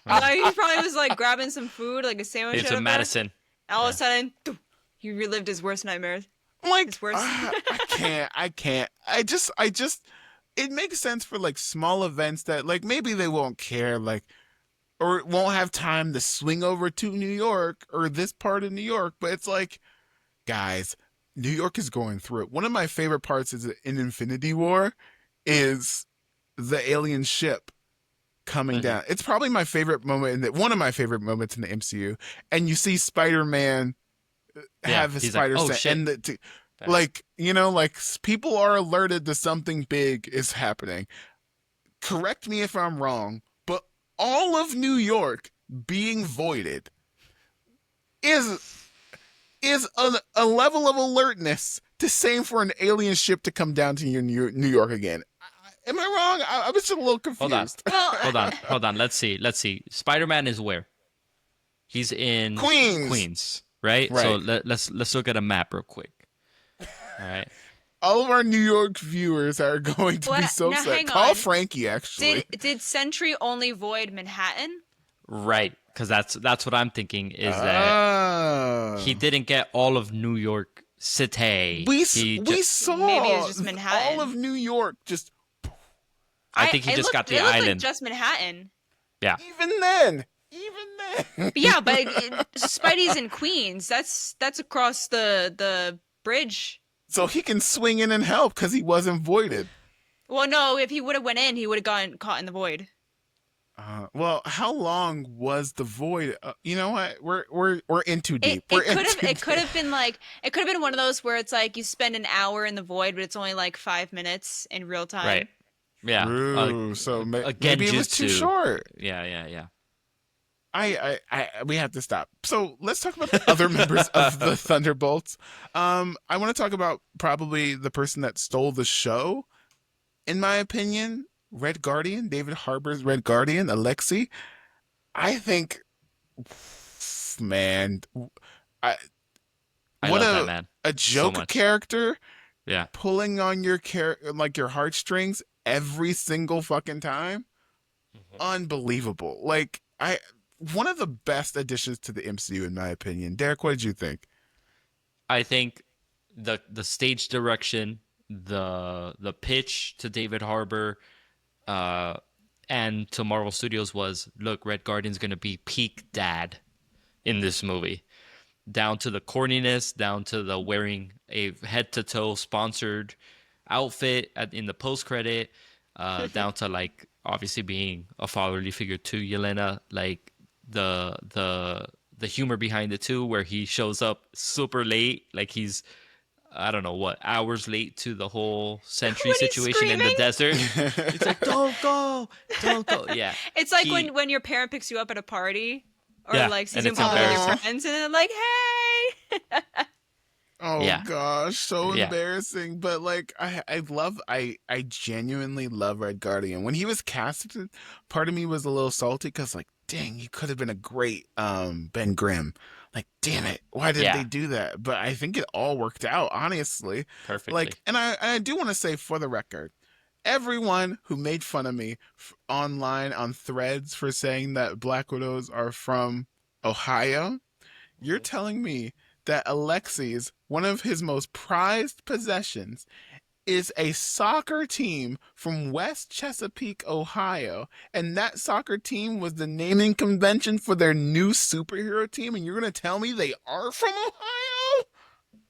No, he probably was like grabbing some food, like a sandwich. It's out a of there. Madison. All of a sudden, he relived his worst nightmares. Like, It's worse. I can't. I just, it makes sense for like small events that like maybe they won't care, like, or won't have time to swing over to New York or this part of New York. But it's like, guys, New York is going through it. One of my favorite parts is in Infinity War is the alien ship coming Mhm. down. It's probably my favorite moment one of my favorite moments in the MCU. And you see Spider-Man have his he's like, spider "Oh, sense, shit." and Yeah. like, like people are alerted that something big is happening. Correct me if I'm wrong, but all of New York being voided is a level of alertness to same for an alien ship to come down to New York again. Am I wrong? I was just a little Hold on. confused. Well, Hold on. Let's see. Spider-Man is where? He's in Queens. Queens, right? So Right. let's look at a map real quick. All right. All of our New York viewers are going to be what? so Now upset. hang Call on. Frankie, actually. Did Sentry only void Manhattan? Right, because that's what I'm thinking is that he Ah. didn't get all of New York City. He We just, Maybe it was saw just all Manhattan. of New York. Just I think he just got the it looked like island. just Manhattan. Yeah. even then. But yeah, but Spidey's in Queens. That's across the bridge. So he can swing in and help because he wasn't voided. Well, no, if he would have went in, he would have gotten caught in the void. Well, how long was the void? You know what? We're in too deep. We're in too It could deep. have been like it could have been one of those where it's like you spend an hour in the void, but it's only like 5 minutes in real time. Right. Yeah. True. So A maybe it was too genjutsu. short. Yeah. We have to stop. So let's talk about the other members of the Thunderbolts. I want to talk about probably the person that stole the show, in my opinion, Red Guardian, David Harbour's Red Guardian, Alexei. I think, man, I, I what love that man. a joke much. character Yeah. pulling on your your heartstrings every single fucking time. Unbelievable. Like one of the best additions to the MCU in my opinion. Derek, what did you think? I think the stage direction, the pitch to David Harbour, and to Marvel Studios was, look, Red Guardian's gonna be peak dad in this movie. Down to the corniness, down to the wearing a head to toe sponsored outfit in the post credit, down to like obviously being a fatherly figure to Yelena, like the humor behind it too, where he shows up super late, like he's I don't know what hours late to the whole Sentry When he's situation in the screaming. desert. It's like don't go. Yeah, It's like He- when your parent picks you up at a party or Yeah, like sees and you in it's public with your embarrassing. friends, and they're like, "Hey." Oh Yeah. gosh, so Yeah. embarrassing. But like I genuinely love Red Guardian. When he was casted, part of me was a little salty because like, dang, he could have been a great Ben Grimm. Like, damn it, why did Yeah. they do that? But I think it all worked out, honestly. perfectly. Like, and I do want to say for the record, everyone who made fun of me online on threads for saying that Black Widows are from Ohio, you're telling me that Alexei's one of his most prized possessions is a soccer team from West Chesapeake, Ohio, and that soccer team was the naming convention for their new superhero team, and you're gonna tell me they are from Ohio?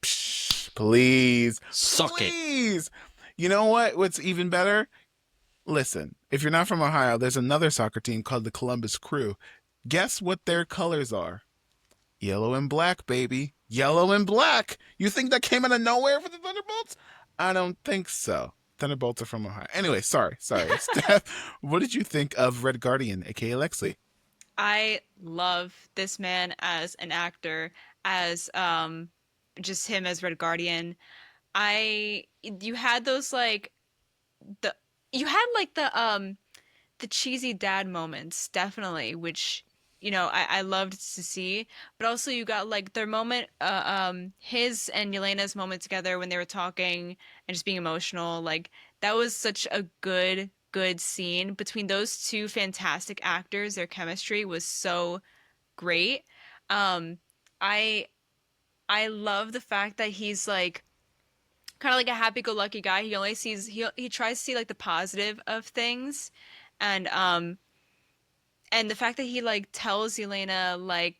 Psh, please, Suck it. please. You know what? What's even better? Listen, if you're not from Ohio, there's another soccer team called the Columbus Crew. Guess what their colors are? Yellow and black, baby. Yellow and black. You think that came out of nowhere for the Thunderbolts? I don't think so. Thunderbolts are from Ohio. Anyway, sorry. Steph, what did you think of Red Guardian, aka Lexi? I love this man as an actor, as just him as Red Guardian. You had those like the you had like the cheesy dad moments, definitely, which I loved to see. But also you got like their moment, his and Yelena's moment together when they were talking and just being emotional. Like that was such a good scene between those two fantastic actors. Their chemistry was so great. Um, I I love the fact that he's like kind of like a happy-go-lucky guy. He only sees he tries to see like the positive of things, and the fact that he like tells Elena like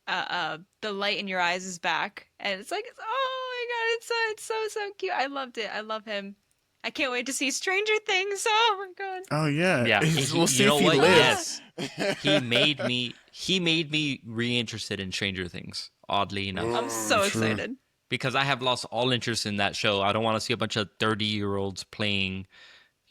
the light in your eyes is back, and it's like oh my God, it's so cute. I loved it. I love him. I can't wait to see Stranger Things. Oh my God. Oh yeah, Yeah, we'll see you know if he what? lives. Yes, he made me reinterested in Stranger Things. Oddly enough, I'm so true. excited. because I have lost all interest in that show. I don't want to see a bunch of 30-year-olds playing,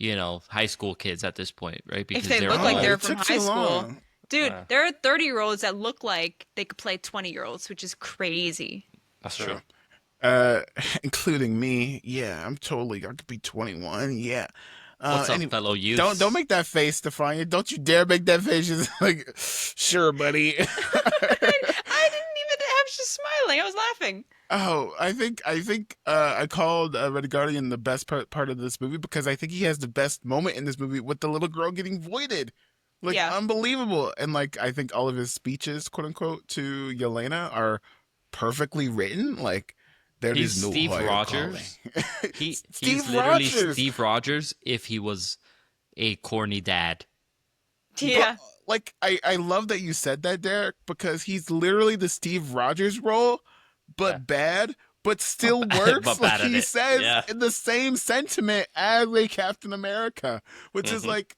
high school kids at this point, right? Because If they they're look like all- they're it from took high too school. long. Dude, Yeah. there are 30-year-olds that look like they could play 20-year-olds, which is crazy. That's true. Uh, including me. Yeah, I could be 21. Yeah. What's up, Anyway, fellow don't youths? make that face, Stefania. Don't you dare make that face. She's like, sure, buddy. I didn't even. I was just smiling. I was laughing. Oh, I called Red Guardian the best part of this movie because I think he has the best moment in this movie with the little girl getting voided. Like Yeah. unbelievable. And like I think all of his speeches, quote unquote, to Yelena are perfectly written. Like there He's is no Steve higher calling. Rogers. He's Steve literally Rogers. Steve Rogers if he was a corny dad. But Yeah. like I love that you said that, Derek, because he's literally the Steve Rogers role, Yeah. but bad, but still works. But Like bad at he it. says Yeah. in the same sentiment as a Captain America, which is Hmm. like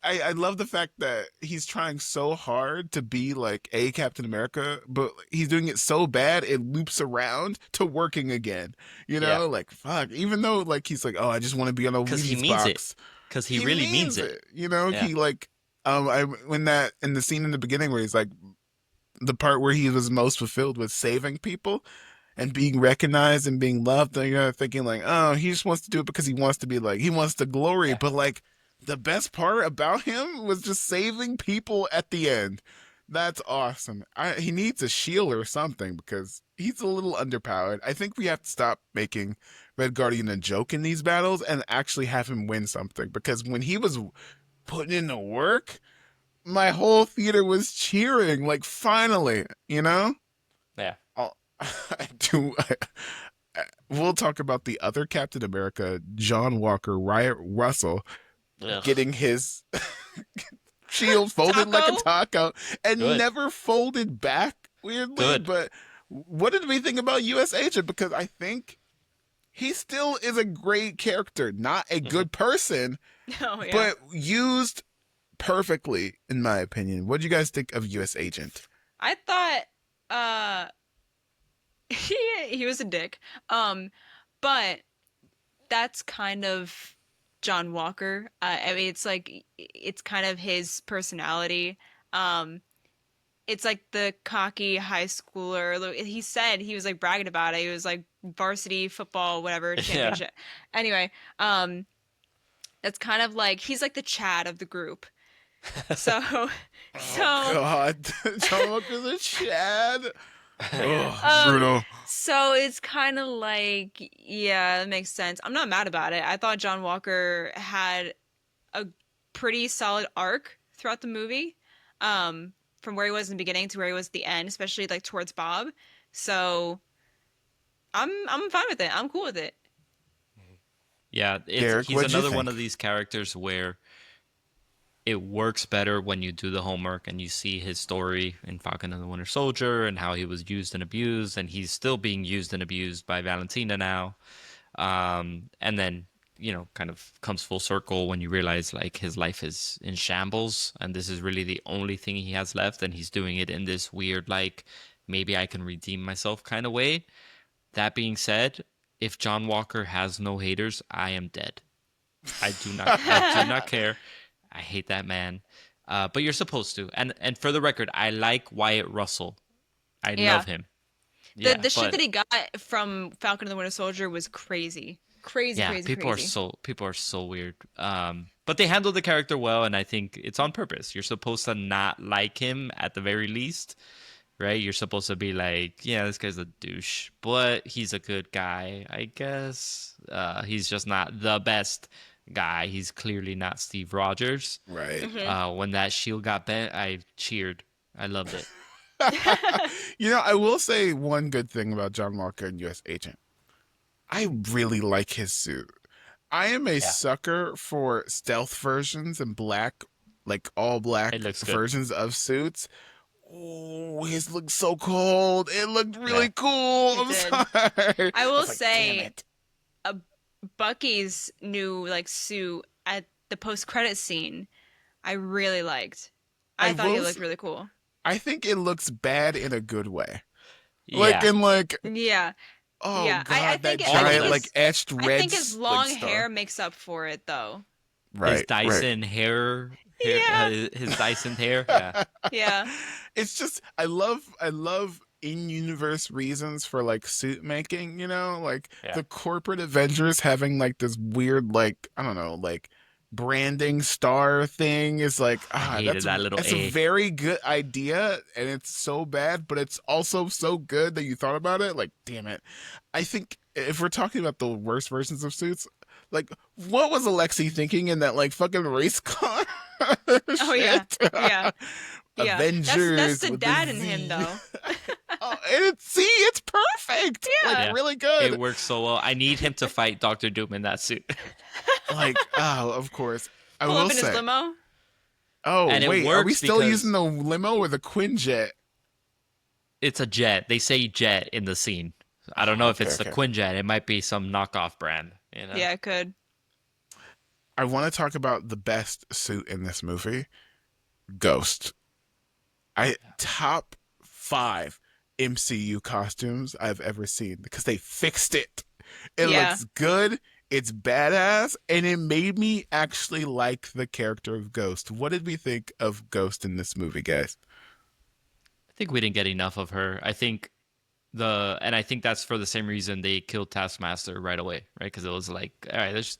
I love the fact that he's trying so hard to be like a Captain America, but he's doing it so bad it loops around to working again. You Yeah. know, like fuck. Even though like he's like, oh, I just want to be on a Because he Wheaties means it. box. Because he He really means means it. it. You know, Yeah. he like I when that in the scene in the beginning where he's like the part where he was most fulfilled with saving people and being recognized and being loved, and you're thinking like, oh, he just wants to do it because he wants to be like he wants the glory, Yeah. but like the best part about him was just saving people at the end. That's awesome. He needs a shield or something because he's a little underpowered. I think we have to stop making Red Guardian a joke in these battles and actually have him win something because when he was putting in the work, my whole theater was cheering. Like, finally, you know? Yeah. I do. We'll talk about the other Captain America, John Walker, Riot Russell, Ugh. getting his shield folded like a Taco. taco and Good. never folded back, weirdly. Good. But what did we think about U.S. Agent? Because I think he still is a great character, not a Hmm. good person, Oh yeah. but used perfectly, in my opinion. What do you guys think of U.S. Agent? I thought uh he was a dick. But that's kind of John Walker. I mean, it's like it's kind of his personality. Um, it's like the cocky high schooler. He said he was like bragging about it. He was like varsity football, whatever Yeah. championship. Anyway, that's kind of like he's like the Chad of the group. So, Oh so, God, John Walker's a Chad. Oh, um, brutal. so it's kind of like, yeah, that makes sense. I'm not mad about it. I thought John Walker had a pretty solid arc throughout the movie, from where he was in the beginning to where he was at the end, especially like towards Bob. So I'm fine with it. I'm cool with it. Yeah. Derek, He's what'd you another one think? of these characters where it works better when you do the homework and you see his story in Falcon and the Winter Soldier and how he was used and abused, and he's still being used and abused by Valentina now. And then, kind of comes full circle when you realize like his life is in shambles and this is really the only thing he has left, and he's doing it in this weird, like, maybe I can redeem myself kind of way. That being said, if John Walker has no haters, I am dead. I do not care. I hate that man. But you're supposed to. And for the record, I like Wyatt Russell. I Yeah. love him. The Yeah, the shit but that he got from Falcon and the Winter Soldier was crazy. Crazy, yeah, crazy, crazy. people are so weird. But they handled the character well, and I think it's on purpose. You're supposed to not like him at the very least, right? You're supposed to be like, yeah, this guy's a douche, but he's a good guy, I guess. He's just not the best guy. He's clearly not Steve Rogers. Right. Hmm. When that shield got bent, I cheered. I loved it. I will say one good thing about John Walker and U.S. Agent. I really like his suit. I am a Yeah, sucker for stealth versions and black, like all it black looks good. versions of suits. Oh, his looked so cold. It looked Yeah, really cool. It I'm did. sorry. I I will was like, damn say, it. a Bucky's new like suit at the post-credit scene, I really liked. I I thought he will. looked really cool. I think it looks bad in a good way. Like yeah. in like, Yeah, oh yeah. I God, that think All of giant them. like etched I red think his like long star. hair makes up for it though. His Right, right. Dyson hair, Yeah, his Dyson hair. Yeah, yeah. It's just I love in-universe reasons for like suit making, like Yeah. the corporate Avengers having like this weird like I don't know, like branding star thing is like I hated that little that's a A. very good idea and it's so bad, but it's also so good that you thought about it. Like, damn it. I think if we're talking about the worst versions of suits, like what was Alexi thinking in that like fucking race car Oh yeah, shit? yeah, yeah. That's Avengers the with the dad in him Z. though. Oh, and it's perfect. Like Yeah. Yeah. really It good. works so well. I need him to fight Doctor Doom in that suit. Like, oh, of course. I Pull will up in his say. limo. Oh, And it wait, are we works still using because the limo or the Quinjet? it's a jet. They say jet in the scene. I don't know Oh, if okay, it's the okay. Quinjet. It might be some knockoff brand, you know? Yeah, I could. I want to talk about the best suit in this movie, Ghost. I top 5 MCU costumes I've ever seen because they fixed it. It Yeah. looks good, it's badass, and it made me actually like the character of Ghost. What did we think of Ghost in this movie, guys? I think we didn't get enough of her. And I think that's for the same reason they killed Taskmaster right away, right? Because it was like, all right, there's,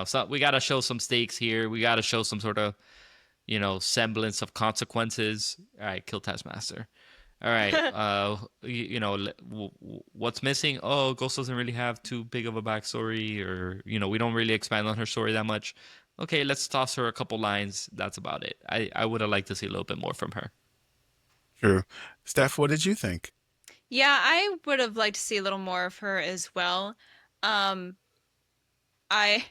so we got to show some stakes here. We got to show some sort of, semblance of consequences. All right, kill Taskmaster. All right, what's missing? Oh, Ghost doesn't really have too big of a backstory, or we don't really expand on her story that much. Okay, let's toss her a couple lines. That's about it. I would have liked to see a little bit more from her. True. Steph, what did you think? Yeah, I would have liked to see a little more of her as well. Um, I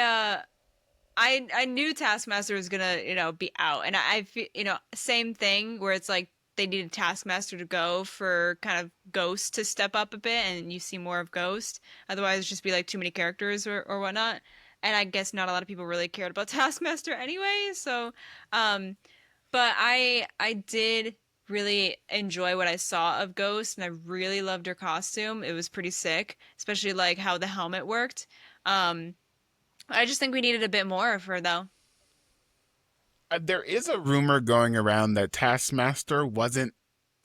I I knew Taskmaster was gonna, be out, and I feel, same thing where it's like they needed Taskmaster to go for kind of Ghost to step up a bit, and you see more of Ghost. Otherwise, it'd just be like too many characters or whatnot. And I guess not a lot of people really cared about Taskmaster anyway. So, um, but I did really enjoy what I saw of Ghost, and I really loved her costume. It was pretty sick, especially like how the helmet worked. Um, I just think we needed a bit more of her though. There is a rumor going around that Taskmaster wasn't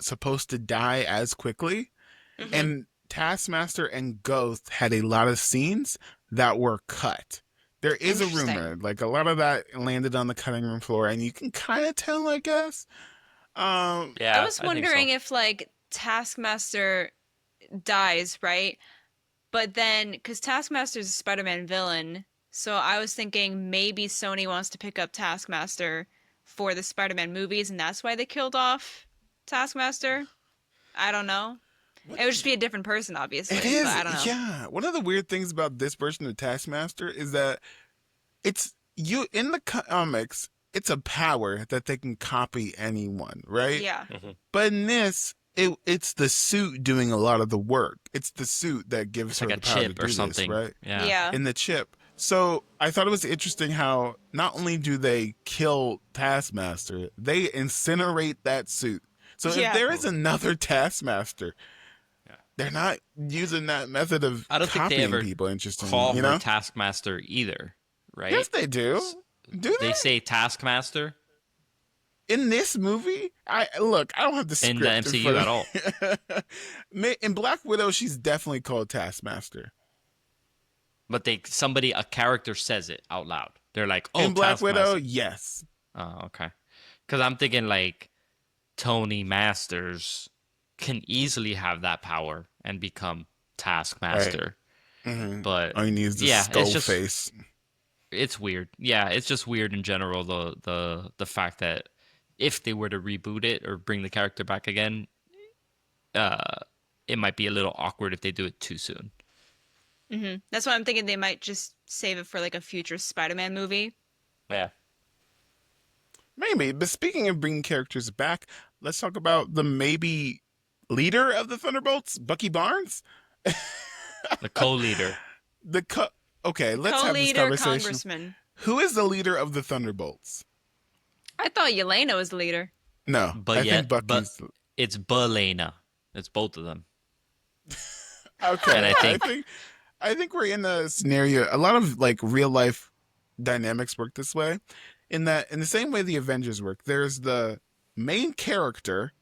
supposed to die as quickly, Hmm. and Taskmaster and Ghost had a lot of scenes that were cut. There is a Interesting. rumor, like a lot of that landed on the cutting room floor, and you can kind of tell, I guess. Um, I Yeah, was I think so. wondering if like Taskmaster dies, right? But then, because Taskmaster's a Spider-Man villain, so I was thinking maybe Sony wants to pick up Taskmaster for the Spider-Man movies, and that's why they killed off Taskmaster. I don't know. what It would just be a different person, it obviously, but I don't is, know. yeah. One of the weird things about this version of Taskmaster is that it's you in the comics. It's a power that they can copy anyone, right? Yeah. Hmm. But in this, it's the suit doing a lot of the work. It's the suit that gives It's her like a the power to chip or do this, something. right? Yeah. Yeah. In the chip. So I thought it was interesting how not only do they kill Taskmaster, they incinerate that suit. So if Yeah. there is another Taskmaster, Yeah. they're not using that method of I don't think they copying ever people, interestingly, call her Taskmaster either, Yes, right? they do. Do They they? say Taskmaster In this movie, I look, I don't have the in the script in MCU front at all. of me. In Black Widow, she's definitely called Taskmaster. But a character says it out loud. They're like, "Oh, In Black Widow, Taskmaster." yes. Oh, okay. Because I'm thinking like Tony Masters can easily have that power and become Right. Taskmaster. Mm-hmm. But All you need is the yeah, skull face. it's weird. Yeah, it's just weird in general. The fact that if they were to reboot it or bring the character back again, uh, it might be a little awkward if they do it too soon. That's why I'm thinking they might just save it for like a future Spider-Man movie. Yeah. Maybe. But speaking of bringing characters back, let's talk about the maybe leader of the Thunderbolts, Bucky Barnes. The co-leader. The co- okay, let's have this Co-leader, conversation. congressman. Who is the leader of the Thunderbolts? I thought Yelena was the leader. No, I think But Bucky's. it's Belena. It's both of them. And Okay, I think I think we're in a scenario. A lot of like real life dynamics work this way. In that, in the same way the Avengers work, there's the main character,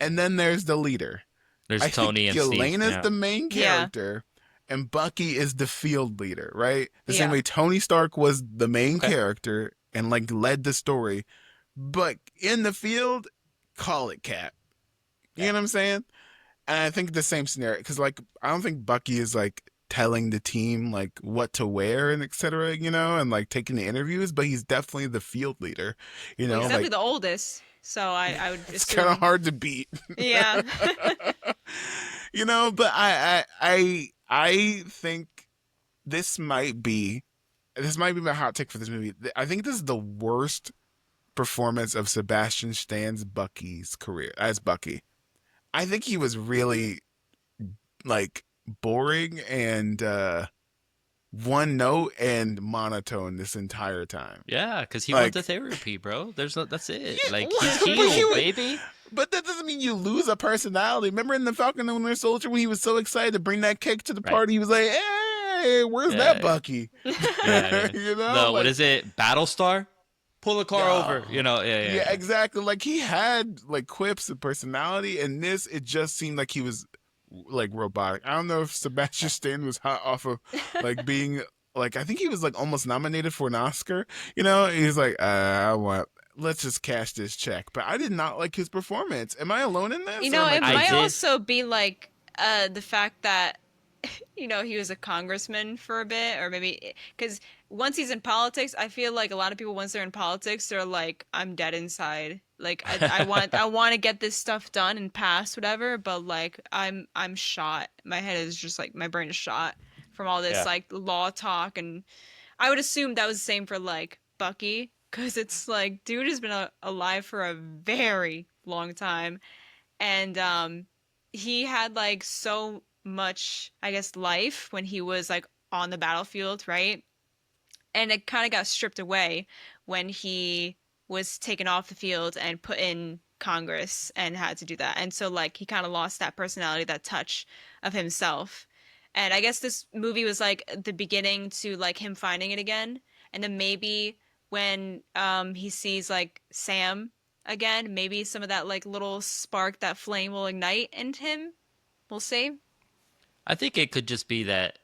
and then there's the leader. There's I think Tony and Steve. Yelena's Yeah. the main Yeah. character, and Bucky is the field leader, right? The same Yeah. way Tony Stark was the main Okay. character and like led the story, but in the field, call it Cap. You Yeah. know what I'm saying? And I think the same scenario because like I don't think Bucky is like telling the team like what to wear and etc. You know, and like taking the interviews, but he's definitely the field leader. You Well, know, he's definitely like the oldest, so I would it's kind of assume. hard to beat. Yeah. You know, but I think this might be my hot take for this movie. I think this is the worst performance of Sebastian Stan's Bucky's career as Bucky. I think he was really like boring and one note and monotone this entire time. Yeah, because he went to Like, therapy, bro. There's no, that's it. yeah, Like he's but healed, baby. but that doesn't mean you lose a personality. Remember in the Falcon and Winter Soldier when he was so excited to bring that cake to the Right. party, he was like, "Hey, where's that Yeah. Bucky?" Yeah. You know, The what like, is it? Battlestar? Pull the car over. no. You know. Yeah. Yeah. Yeah, exactly. Like he had like quips and personality, and this it just seemed like he was like robotic. I don't know if Sebastian Stan was hot off of like being like I think he was like almost nominated for an Oscar. You know, he's like, I want let's just cash this check. But I did not like his performance. Am I alone in this? You Or know, am I it I might did. also be like the fact that he was a congressman for a bit, or maybe because once he's in politics, I feel like a lot of people once they're in politics, they're like, I'm dead inside. Like I want to get this stuff done and pass whatever, but like I'm shot. My head is just like my brain is shot from all this Yeah. like law talk, and I would assume that was the same for like Bucky, because it's like dude has been alive for a very long time, and he had like so much, I guess, life when he was like on the battlefield, right? And it kind of got stripped away when he was taken off the field and put in Congress and had to do that. And so like he kind of lost that personality, that touch of himself. And I guess this movie was like the beginning to like him finding it again. And then maybe when he sees like Sam again, maybe some of that like little spark, that flame will ignite in him. We'll see. I think it could just be that,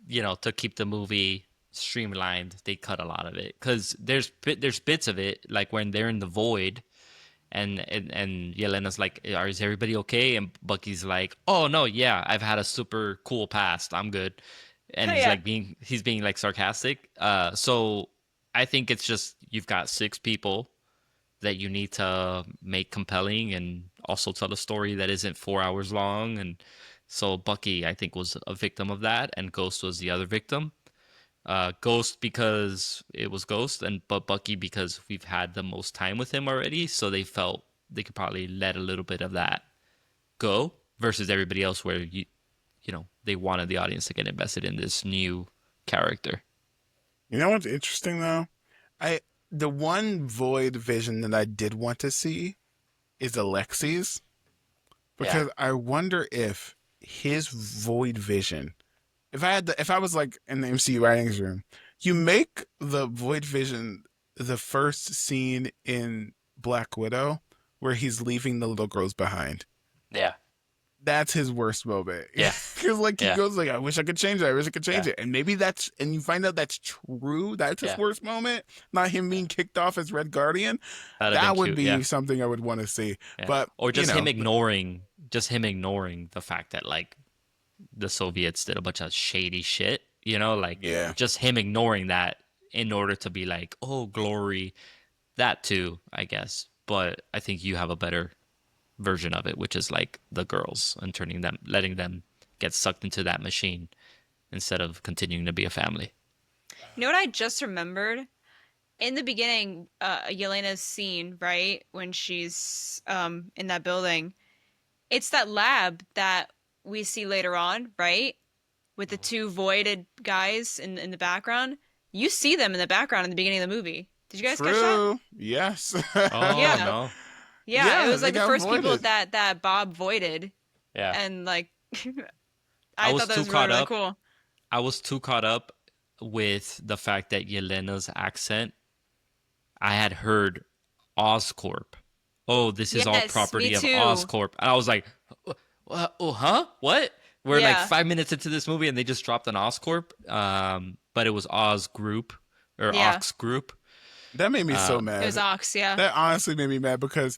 to keep the movie streamlined, they cut a lot of it because there's bits of it like when they're in the void, and Yelena's like, is everybody okay? And Bucky's like, oh no, yeah, I've had a super cool past, I'm good, and he's Yeah. like being like sarcastic. So I think it's just you've got six people that you need to make compelling and also tell a story that isn't 4 hours long. And so Bucky, I think, was a victim of that, and Ghost was the other victim. Ghost because it was Ghost, but Bucky because we've had the most time with him already, so they felt they could probably let a little bit of that go versus everybody else where they wanted the audience to get invested in this new character. You know what's interesting though? I the one void vision that I did want to see is Alexi's because I wonder if his void vision if I was like in the MCU writings room, you make the void vision the first scene in Black Widow where he's leaving the little girls behind. Yeah. That's his worst moment. Yeah. Because like he Yeah. goes like, I wish I could change it. I wish I could change Yeah. it. And maybe and you find out that's true. That's his Yeah. worst moment. Not him being kicked off as Red Guardian. That'd have That been would cute, be yeah. something I would want to see. Yeah. But or just you know, him ignoring the fact that like the Soviets did a bunch of shady shit, like Yeah. just him ignoring that in order to be like, oh, glory, that too, I guess. But I think you have a better version of it, which is like the girls and letting them get sucked into that machine instead of continuing to be a family. You know what I just remembered? In the beginning, Yelena's scene, right, when she's in that building, it's that lab that we see later on, right? With the two voided guys in the background. You see them in the background in the beginning of the movie. Did you guys catch that? true. Yes. Oh, Yeah. no. Yeah, Yeah, it was they like the got first people voided. that Bob voided, Yeah. and like I was thought that too was caught really up. cool. I was too caught up with the fact that Yelena's accent, I had heard Oscorp oh, this is all Yes, me property of too. Oscorp. And I was like, oh, huh? What? We're like Yeah, 5 minutes into this movie and they just dropped an Oscorp. But it was Oz Group or yeah. Ox Group. That made me so It was mad. Ox. Yeah. That honestly made me mad because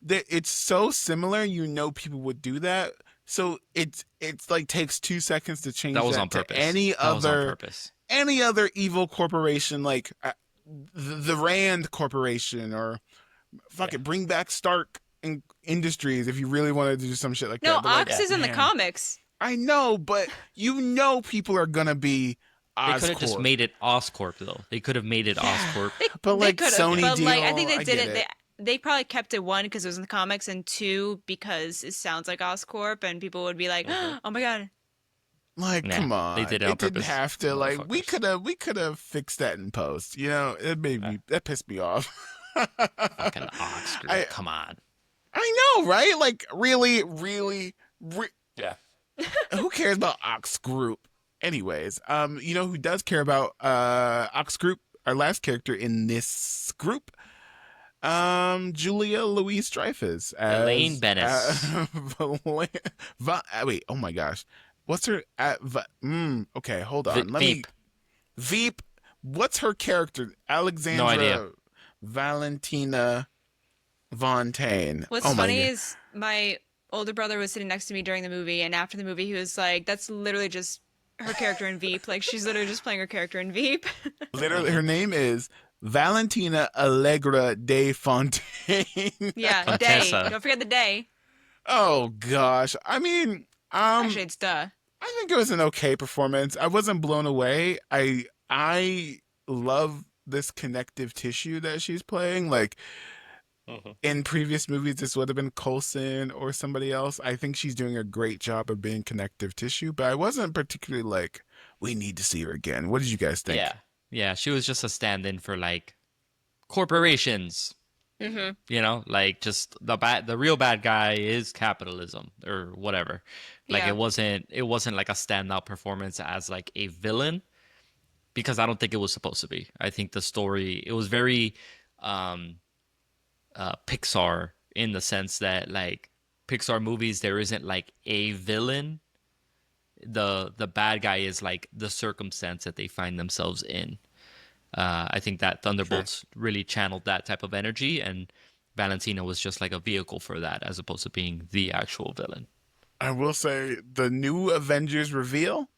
it's so similar. You know, people would do that. So it's like takes 2 seconds to That change was on that to purpose. That was on purpose. any other evil corporation like the Rand Corporation or fuck Yeah. it, bring back Stark Industries if you really wanted to do some shit like No, that. But like, Ox Yeah. is in the man, comics. I know, but you know, people are gonna be They could have just Oscorp. made it Oscorp though. They could have made it Yeah, Oscorp. but They like could have, Sony but deal, like I think they I get didn't. it. They probably kept it, one because it was in the comics, and two because it sounds like Oscorp, and people would be like, Hmm. "Oh my god." Like, Nah, come they on. did it on It didn't purpose, have to. Like, motherfuckers. we could have fixed that in post. You know, it made Yeah. me that pissed me off. Fucking Ox I Group. Come on. I know, right? Like, really, Yeah. who cares about Ox Group? Anyways, you know who does care about Ox Group? Our last character in this group, Julia Louise Dreyfus Elaine as Bennis. wait, oh my gosh, what's her okay, hold on, let me Veep. Veep. What's her character? No idea. Alexandra Valentina Fontaine. What's Oh my funny god. is my older brother was sitting next to me during the movie, and after the movie, he was like, "That's literally just her character in Veep. Like she's literally just playing her character in Veep." Literally, Mhm. her name is Valentina Allegra de Fontaine. Yeah, day. Contessa. Don't forget the day. Oh gosh. I mean, Actually, it's duh. I think it was an okay performance. I wasn't blown away. I love this connective tissue that she's playing. Like Mhm. in previous movies, this would have been Coulson or somebody else. I think she's doing a great job of being connective tissue, but I wasn't particularly like, we need to see her again. What did you guys think? Yeah. Yeah. She was just a stand in for like corporations. Mm-hmm. You know, like just the real bad guy is capitalism or whatever. Like Yeah. it wasn't like a standout performance as like a villain because I don't think it was supposed to be. I think the story it was very um Pixar in the sense that like Pixar movies there isn't like a villain. The bad guy is like the circumstance that they find themselves in. I think that Thunderbolts really channeled that type of energy, and Valentina was just like a vehicle for that, as opposed to being the actual villain. I will say the new Avengers reveal,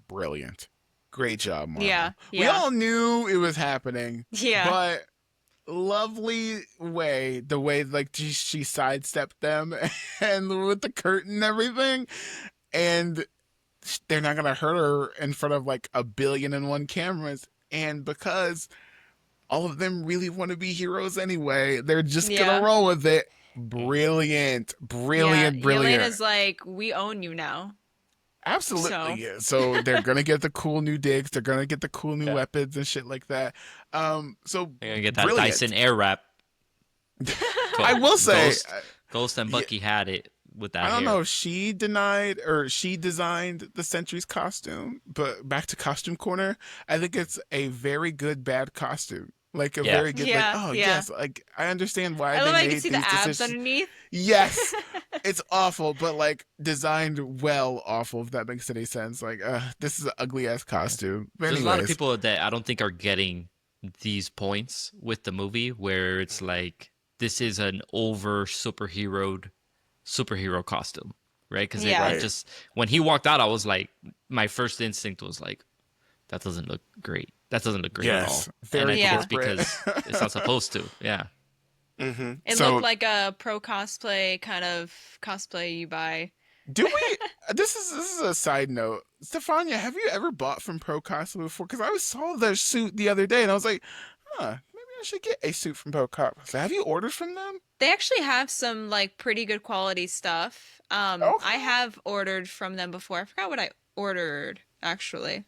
brilliant. Great job, Marvel. Yeah. We Yeah. all knew it was happening, Yeah. but lovely way, the way like she sidestepped them and with the curtain and everything, and they're not gonna hurt her in front of like 1,000,000,001 cameras, and because all of them really want to be heroes anyway, they're just Yeah. gonna roll with it. Brilliant, brilliant, Yeah. brilliant. Yelena's like, "We own you now." Absolutely. Yeah. So they're gonna get the cool new digs. They're gonna get the cool new Yeah. weapons and shit like that. So You're gonna get that brilliant. Dyson Air Wrap. I will say, Ghost and yeah, Bucky had it with that I don't hair. know if she denied or she designed the Sentry's costume, but back to costume corner, I think it's a very good bad costume. Like a Yeah. very good, Yeah, like, oh yeah. yes, like I understand why I they love how you made can see these the abs decisions. underneath. Yes, it's awful, but like designed well, awful. If that makes any sense. Like, this is an ugly ass costume. But There's a lot of anyways, people that I don't think are getting these points with the movie, where it's like this is an over superhero costume, right? Because Yeah. it just when he walked out, I was like, my first instinct was like, that doesn't look great. That doesn't look great at all. yes, And I very think it's corporate. because it's not supposed to. Yeah. Mm-hmm. It So, looked like a pro cosplay kind of cosplay you buy. do we? This is a side note. Stefania, have you ever bought from Pro Cosplay before? Because I saw their suit the other day, and I was like, maybe I should get a suit from Pro Cosplay. Have you ordered from them? They actually have some like pretty good quality stuff. Okay. I have ordered from them before. I forgot what I ordered actually.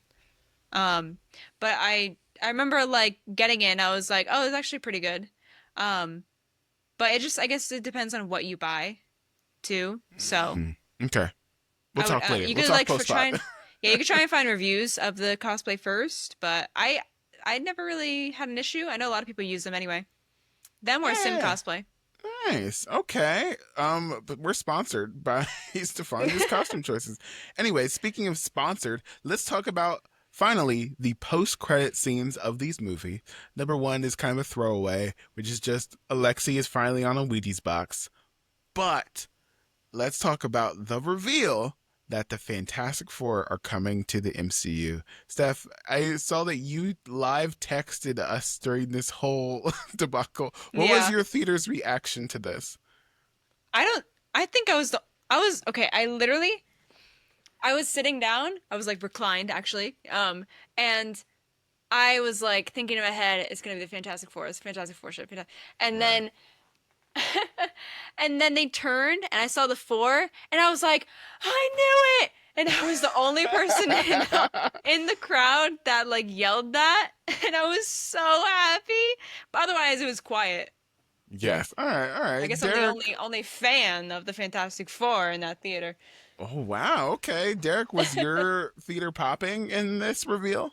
Um, but I remember like getting in. I was like, oh, it's actually pretty good. Um, but I guess it depends on what you buy, too. So Okay, we'll I would, talk later. you We'll could talk like post try spot. and yeah, you could try and find reviews of the cosplay first. But I never really had an issue. I know a lot of people use them anyway. Them or Sim Yeah. cosplay. Nice. Okay. But we're sponsored by Stefania's costume choices. Anyway, speaking of sponsored, let's talk about finally the post-credit scenes of these movies. Number one is kind of a throwaway, which is just Alexi is finally on a Wheaties box. But let's talk about the reveal that the Fantastic Four are coming to the MCU. Steph, I saw that you live texted us during this whole debacle. What was Yeah. your theater's reaction to this? I don't I think I was okay, I was sitting down. I was like reclined actually. And I was like thinking in my head, it's gonna be the Fantastic Four. It's Fantastic Four ship. And Right. then and then they turned and I saw the four and I was like, I knew it. And I was the only person in the crowd that like yelled that. And I was so happy. But otherwise it was quiet. Yes. All right. All I right. guess I'm the Derek. only fan of the Fantastic Four in that theater. Oh, wow. Okay. Derek, was your theater popping in this reveal?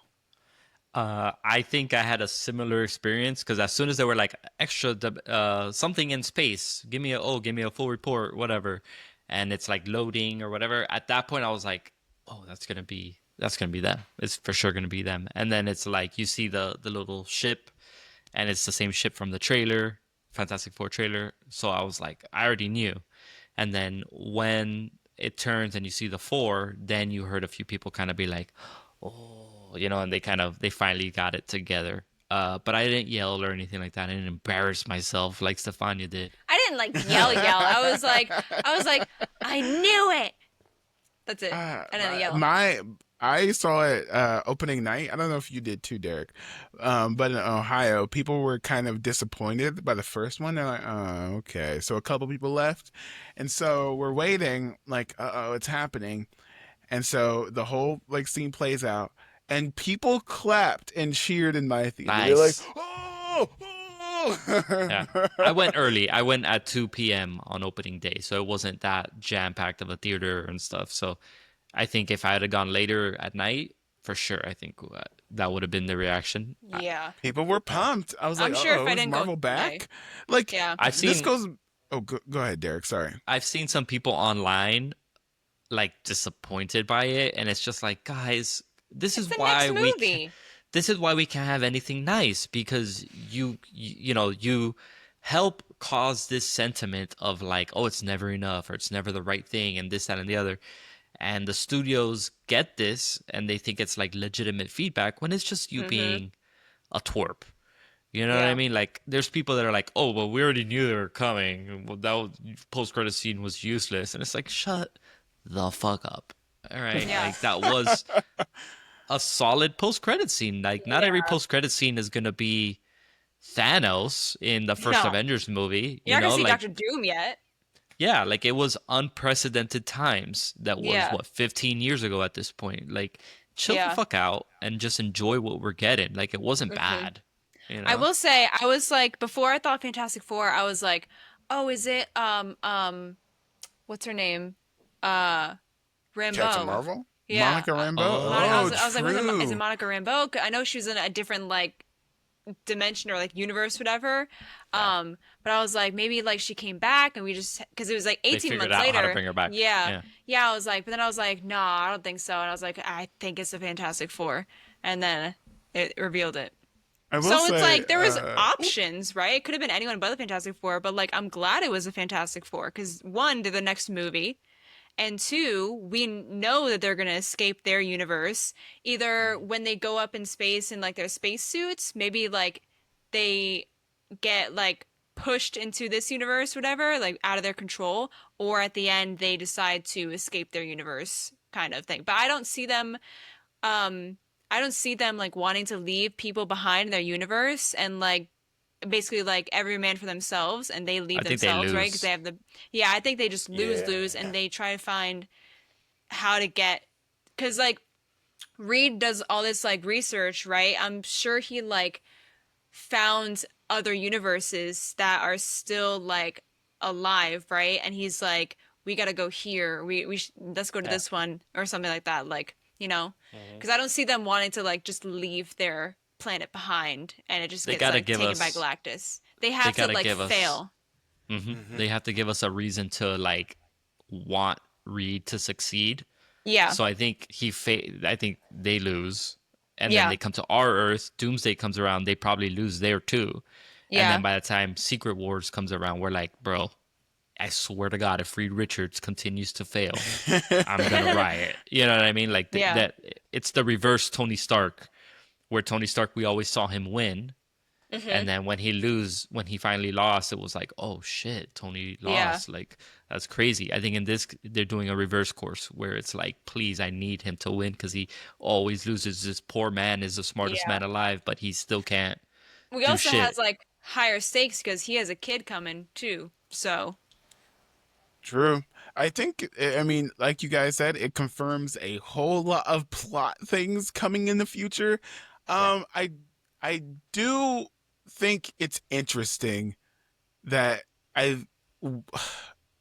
I think I had a similar experience because as soon as they were like extra something in space, give me a full report, whatever, and it's like loading or whatever. At that point, I was like, oh, that's gonna be them. It's for sure gonna be them. And then it's like you see the little ship, and it's the same ship from the trailer, Fantastic Four trailer. So I was like, I already knew. And then when it turns and you see the four, then you heard a few people kind of be like, oh, and they finally got it together. But I didn't yell or anything like that. I didn't embarrass myself like Stefania did. I didn't like yell. I was like, I knew it. That's it. Uh, I didn't yell. my I saw it opening night. I don't know if you did too, Derek. But in Ohio, people were kind of disappointed by the first one. They're like, "Oh, okay." So a couple people left, and so we're waiting. Like, oh, it's happening. And so the whole like scene plays out, and people clapped and cheered in my theater. They're like, Nice. "Oh, Yeah. oh!" I went early. I went at 2 p.m. on opening day, so it wasn't that jam packed of a theater and stuff. So I think if I had gone later at night, for sure, I think that would have been the reaction. Yeah. People were pumped. I was like, I'm sure if "Oh, I is didn't go Marvel today. back?" Like Yeah. I've this seen goes. Oh, go ahead, Derek. Sorry. I've seen some people online like disappointed by it, and it's just like, guys, this It's is the why next we can movie. this is why we can't have anything nice because you help cause this sentiment of like, oh, it's never enough or it's never the right thing and this, that, and the other. And the studios get this and they think it's like legitimate feedback when it's just you Mm-hmm. being a twerp. You know what I Yeah. mean? Like, there's people that are like, "Oh, well, we already knew they were coming. Well, post-credit scene was useless," and it's like, shut the fuck up. All right, Yeah. like that was a solid post-credit scene. Like, not every Yeah. post-credit scene is gonna be Thanos in the first No. Avengers movie. You're not gonna see Like, Doctor Doom yet. yeah, like it was unprecedented times. That was Yeah. what 15 years ago at this point. Like, chill the Yeah. fuck out and just enjoy what we're getting. Like, it wasn't Hmm. bad. You I know? will say, I was like, before I thought Fantastic Four, I was like, oh, is it what's her name? Uh, Captain Rambeau. Marvel, Yeah. Monica Rambeau. Oh. I was like, is it True. Monica Rambeau? 'Cause I know she was in a different like dimension or like universe, whatever. Yeah. But I was like, maybe like she came back and we just because it was like They 18 figured months out how to later. bring her back. Yeah, Yeah. yeah. I was like, but then I was like, no, I don't think so. And I was like, I think it's the Fantastic Four, and then it revealed it. I will So it's say, like there was options, right? It could have been anyone but the Fantastic Four, but like I'm glad it was the Fantastic Four because one, they're the next movie, and two, we know that they're gonna escape their universe either when they go up in space in like their space suits, maybe like they get like pushed into this universe, whatever, like out of their control, or at the end they decide to escape their universe kind of thing. But um I don't see them like wanting to leave people behind in their universe and like basically like every man for themselves and they leave I think they themselves, right? Because lose. they have the yeah, I think they just lose yeah. and they try to find how to get because like Reed does all this like research, right? I'm sure he like found other universes that are still like alive, right? And he's like, we gotta go here. Let's go to Yeah. this one or something like that. Like, you know, Mhm. because I don't see them wanting to like just leave their planet behind and it just They gets gotta like give taken by us. Galactus. They They have to gotta like give us. fail. They have to give us a reason to like want Reed to succeed. Yeah. So I think I think they lose, and then Yeah. they come to our Earth. Doomsday comes around, they probably lose there too. And then Yeah. by the time Secret Wars comes around, we're like, bro, I swear to God, if Reed Richards continues to fail, I'm gonna riot. You know what I mean? Like Yeah. that. It's the reverse Tony Stark, where Tony Stark we always saw him win, Hmm. and then when he finally lost, it was like, oh shit, Tony Yeah. lost. Like that's crazy. I think in this they're doing a reverse course where it's like, please, I need him to win because he always loses. This poor man is the smartest Yeah. man alive, but he still can't We do also has shit. like higher stakes because he has a kid coming too. So True. I mean, like you guys said, it confirms a whole lot of plot things coming in the future. Yeah. Um, I, I do think it's interesting that I,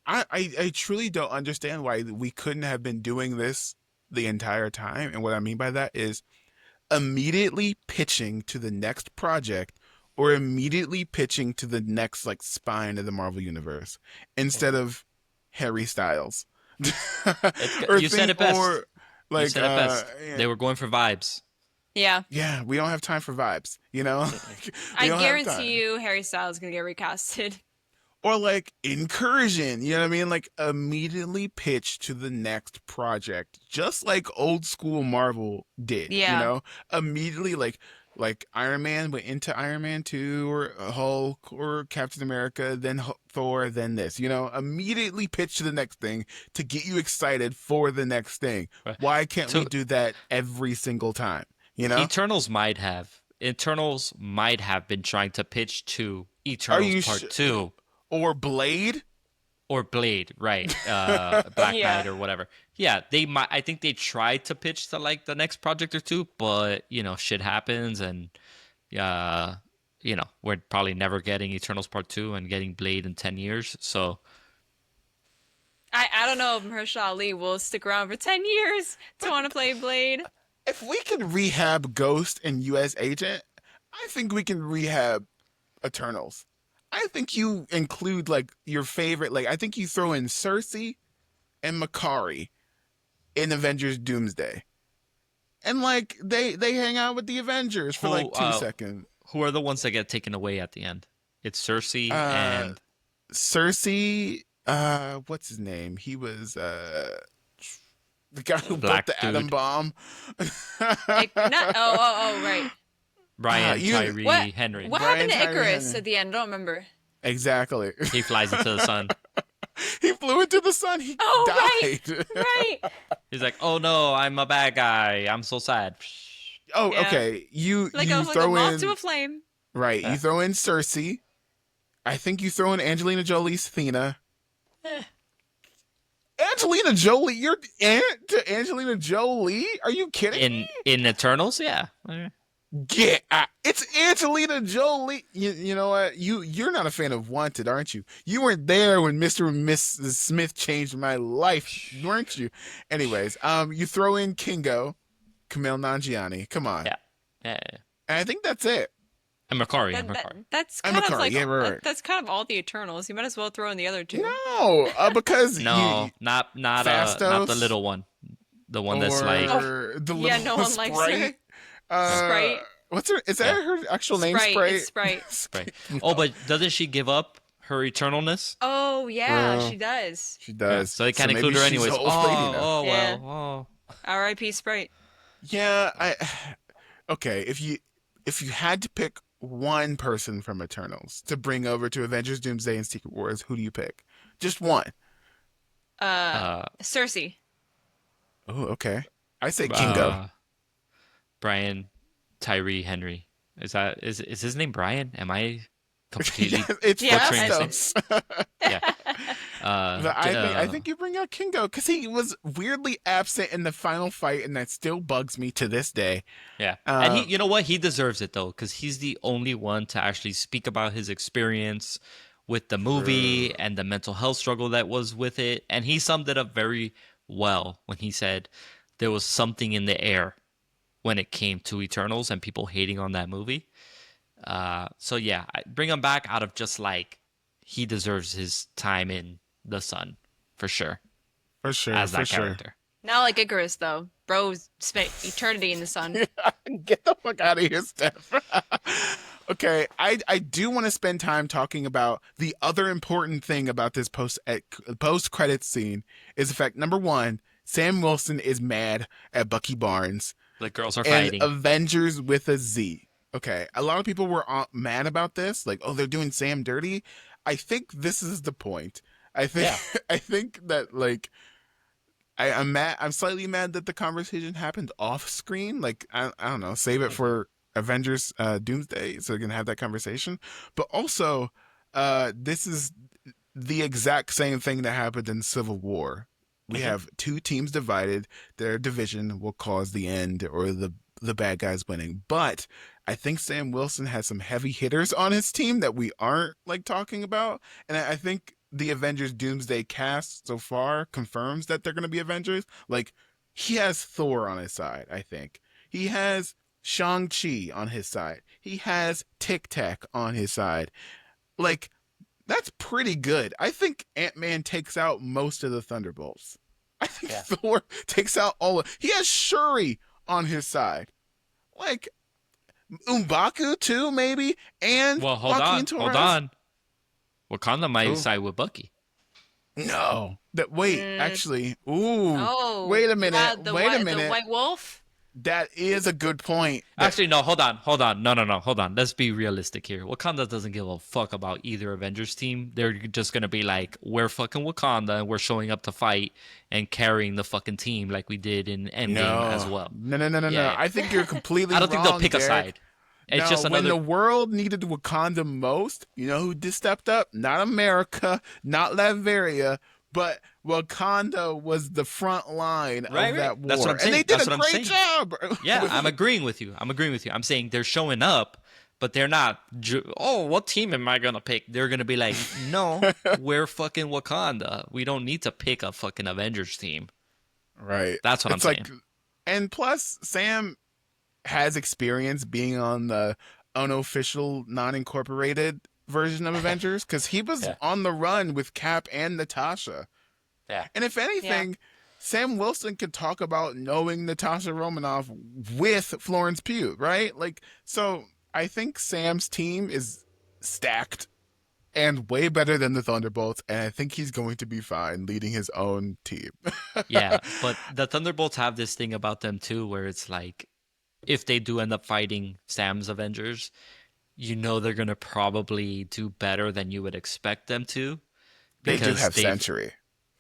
I truly don't understand why we couldn't have been doing this the entire time. And what I mean by that is immediately pitching to the next project or immediately pitching to the next like spine of the Marvel universe instead of Harry Styles. or You said think it best. or You like said it best. yeah, They were going for vibes. yeah, yeah, we don't have time for vibes, you know? We I don't have guarantee time. you Harry Styles is gonna get recasted. Or like incursion, you know what I mean? Like immediately pitch to the next project, just like old school Marvel did, you Yeah. know? Immediately like Iron Man went into Iron Man 2 or Hulk or Captain America, then Thor, then this, you know? Immediately pitch to the next thing to get you excited for the next thing. Right. Why can't we To do that every single time, you know? Eternals might have been trying to pitch to Are Eternals you Part 2 or Blade? or Blade, right? Black Yeah. Knight or whatever. Yeah, they might. I think they tried to pitch to like the next project or two, but shit happens, and uh, we're probably never getting Eternals Part 2 and getting Blade in 10 years. So I don't know if Mahershala Ali will stick around for 10 years to But want to play Blade. if we can rehab Ghost and U.S. Agent, I think we can rehab Eternals. I think you include like your favorite, like I think you throw in Cersei and Makari in Avengers Doomsday, and like they hang out with the Avengers for who like 2 seconds. who are the ones that get taken away at the end? It's Cersei Uh, and Cersei, what's his name? He was the guy who built Black the atom Dude, bomb. Not. Oh, right. Brian You What? Tyree Henry. What Brian happened to Tyree Icarus Henry. at the end? I don't remember. Exactly. He flies into the sun. He flew into the sun. He Oh, right, died. right. He's like, "Oh no, I'm a bad guy. I'm so sad." Oh, Yeah. okay. You Like you a throw moth to in a flame. right. You Yeah. throw in Cersei. I think you throw in Angelina Jolie's Athena. Eh. Angelina Jolie, you're aunt to Angelina Jolie? Are you kidding In me? in Eternals, yeah. Get out. It's Angelina Jolie. You know what? You're not a fan of Wanted, aren't you? You weren't there when Mr. and Mrs. Smith changed my life, weren't you? Anyways, you throw in Kingo, Kumail Nanjiani. Come on. Yeah. Yeah. Yeah. And I think that's it. And Makari. That, And that Makari. that's And kind of Makari, like yeah, right. that's kind of all the Eternals. You might as well throw in the other two. No, because No, you not the Fastos little one. The one or that's like the Yeah, little no one likes her. Sprite. Uh, Sprite. What's her? Is that Yeah. her actual name? Sprite. Sprite. It's Sprite. right. No. Oh, but doesn't she give up her eternalness? Oh yeah, Well, she does. She Yeah. does. So they can't maybe include her she's anyways. an old lady now. Oh Yeah. well. Oh. R.I.P. Sprite. Yeah, I okay, if you had to pick one person from Eternals to bring over to Avengers Doomsday and Secret Wars, who do you pick? Just one. Cersei. Oh, okay. I say Kingo. Brian Tyree Henry. Is his name Brian? Am I completely Yeah, it's Yeah, butchering his name? Fastos. Yeah. But I think you bring out Kingo because he was weirdly absent in the final fight, and that still bugs me to this day. Yeah. And Uh, you know what? He deserves it though, because he's the only one to actually speak about his experience with the movie True. and the mental health struggle that was with it. And he summed it up very well when he said there was something in the air when it came to Eternals and people hating on that movie. So yeah, I bring him back out of just like he deserves his time in the sun for sure For sure, as for that sure. character. Not like Icarus though. Bro spent eternity in the sun. Get the fuck out of here, Steph. Okay, I do want to spend time talking about the other important thing about this post credit scene is the fact number one, Sam Wilson is mad at Bucky Barnes The girls are and fighting. Avengers with a Z. Okay, a lot of people were mad about this, like, oh, they're doing Sam dirty. I think this is the point. I think Yeah. I think that like I'm mad. I'm slightly mad that the conversation happened off screen. Like I don't know, save it Mhm. for Avengers Doomsday so we can have that conversation. But also, this is the exact same thing that happened in Civil War. We Mhm. have two teams divided. Their division will cause the end or the bad guys winning. But I think Sam Wilson has some heavy hitters on his team that we aren't like talking about. And I think the Avengers Doomsday cast so far confirms that they're going to be Avengers. Like he has Thor on his side, I think. He has Shang-Chi on his side. He has Tic Tac on his side. Like that's pretty good. I think Ant-Man takes out most of the Thunderbolts. I think Yeah. Thor takes out all of. He has Shuri on his side. Like M'Baku too, maybe, and Well, Joaquin hold Torres. on. Wakanda might Who? side with Bucky. No. That wait, Mm, actually. Ooh. oh, Wait a yeah, minute. Wait a the minute. White Wolf. That is a good point. That Actually, no, hold on. No, hold on. Let's be realistic here. Wakanda doesn't give a fuck about either Avengers team. They're just gonna be like, we're fucking Wakanda and we're showing up to fight and carrying the fucking team like we did in Endgame as no. well. No, no, no, no, Yeah, no. yeah. I think you're completely I don't think they'll wrong, pick a Derek. side. It's No, just when another. the world needed Wakanda most, you know who just stepped up? Not America, not Latveria, but Wakanda was the front line Right, of right. that That's what war. I'm And they saying. did That's a what I'm great saying. job. Yeah, I'm agreeing with you. I'm saying they're showing up, but they're not. Oh, what team am I gonna pick? They're gonna be like, no, we're fucking Wakanda. We don't need to pick a fucking Avengers team. Right. That's what I'm It's like, saying. and plus, Sam has experience being on the unofficial, non incorporated version of Avengers because he was Yeah, on the run with Cap and Natasha. yeah. And if Yeah. anything, Sam Wilson could talk about knowing Natasha Romanoff with Florence Pugh, right? Like, so I think Sam's team is stacked and way better than the Thunderbolts, and I think he's going to be fine leading his own team. Yeah, but the Thunderbolts have this thing about them too, where it's like, if they do end up fighting Sam's Avengers, you know they're gonna probably do better than you would expect them to They do because have Century.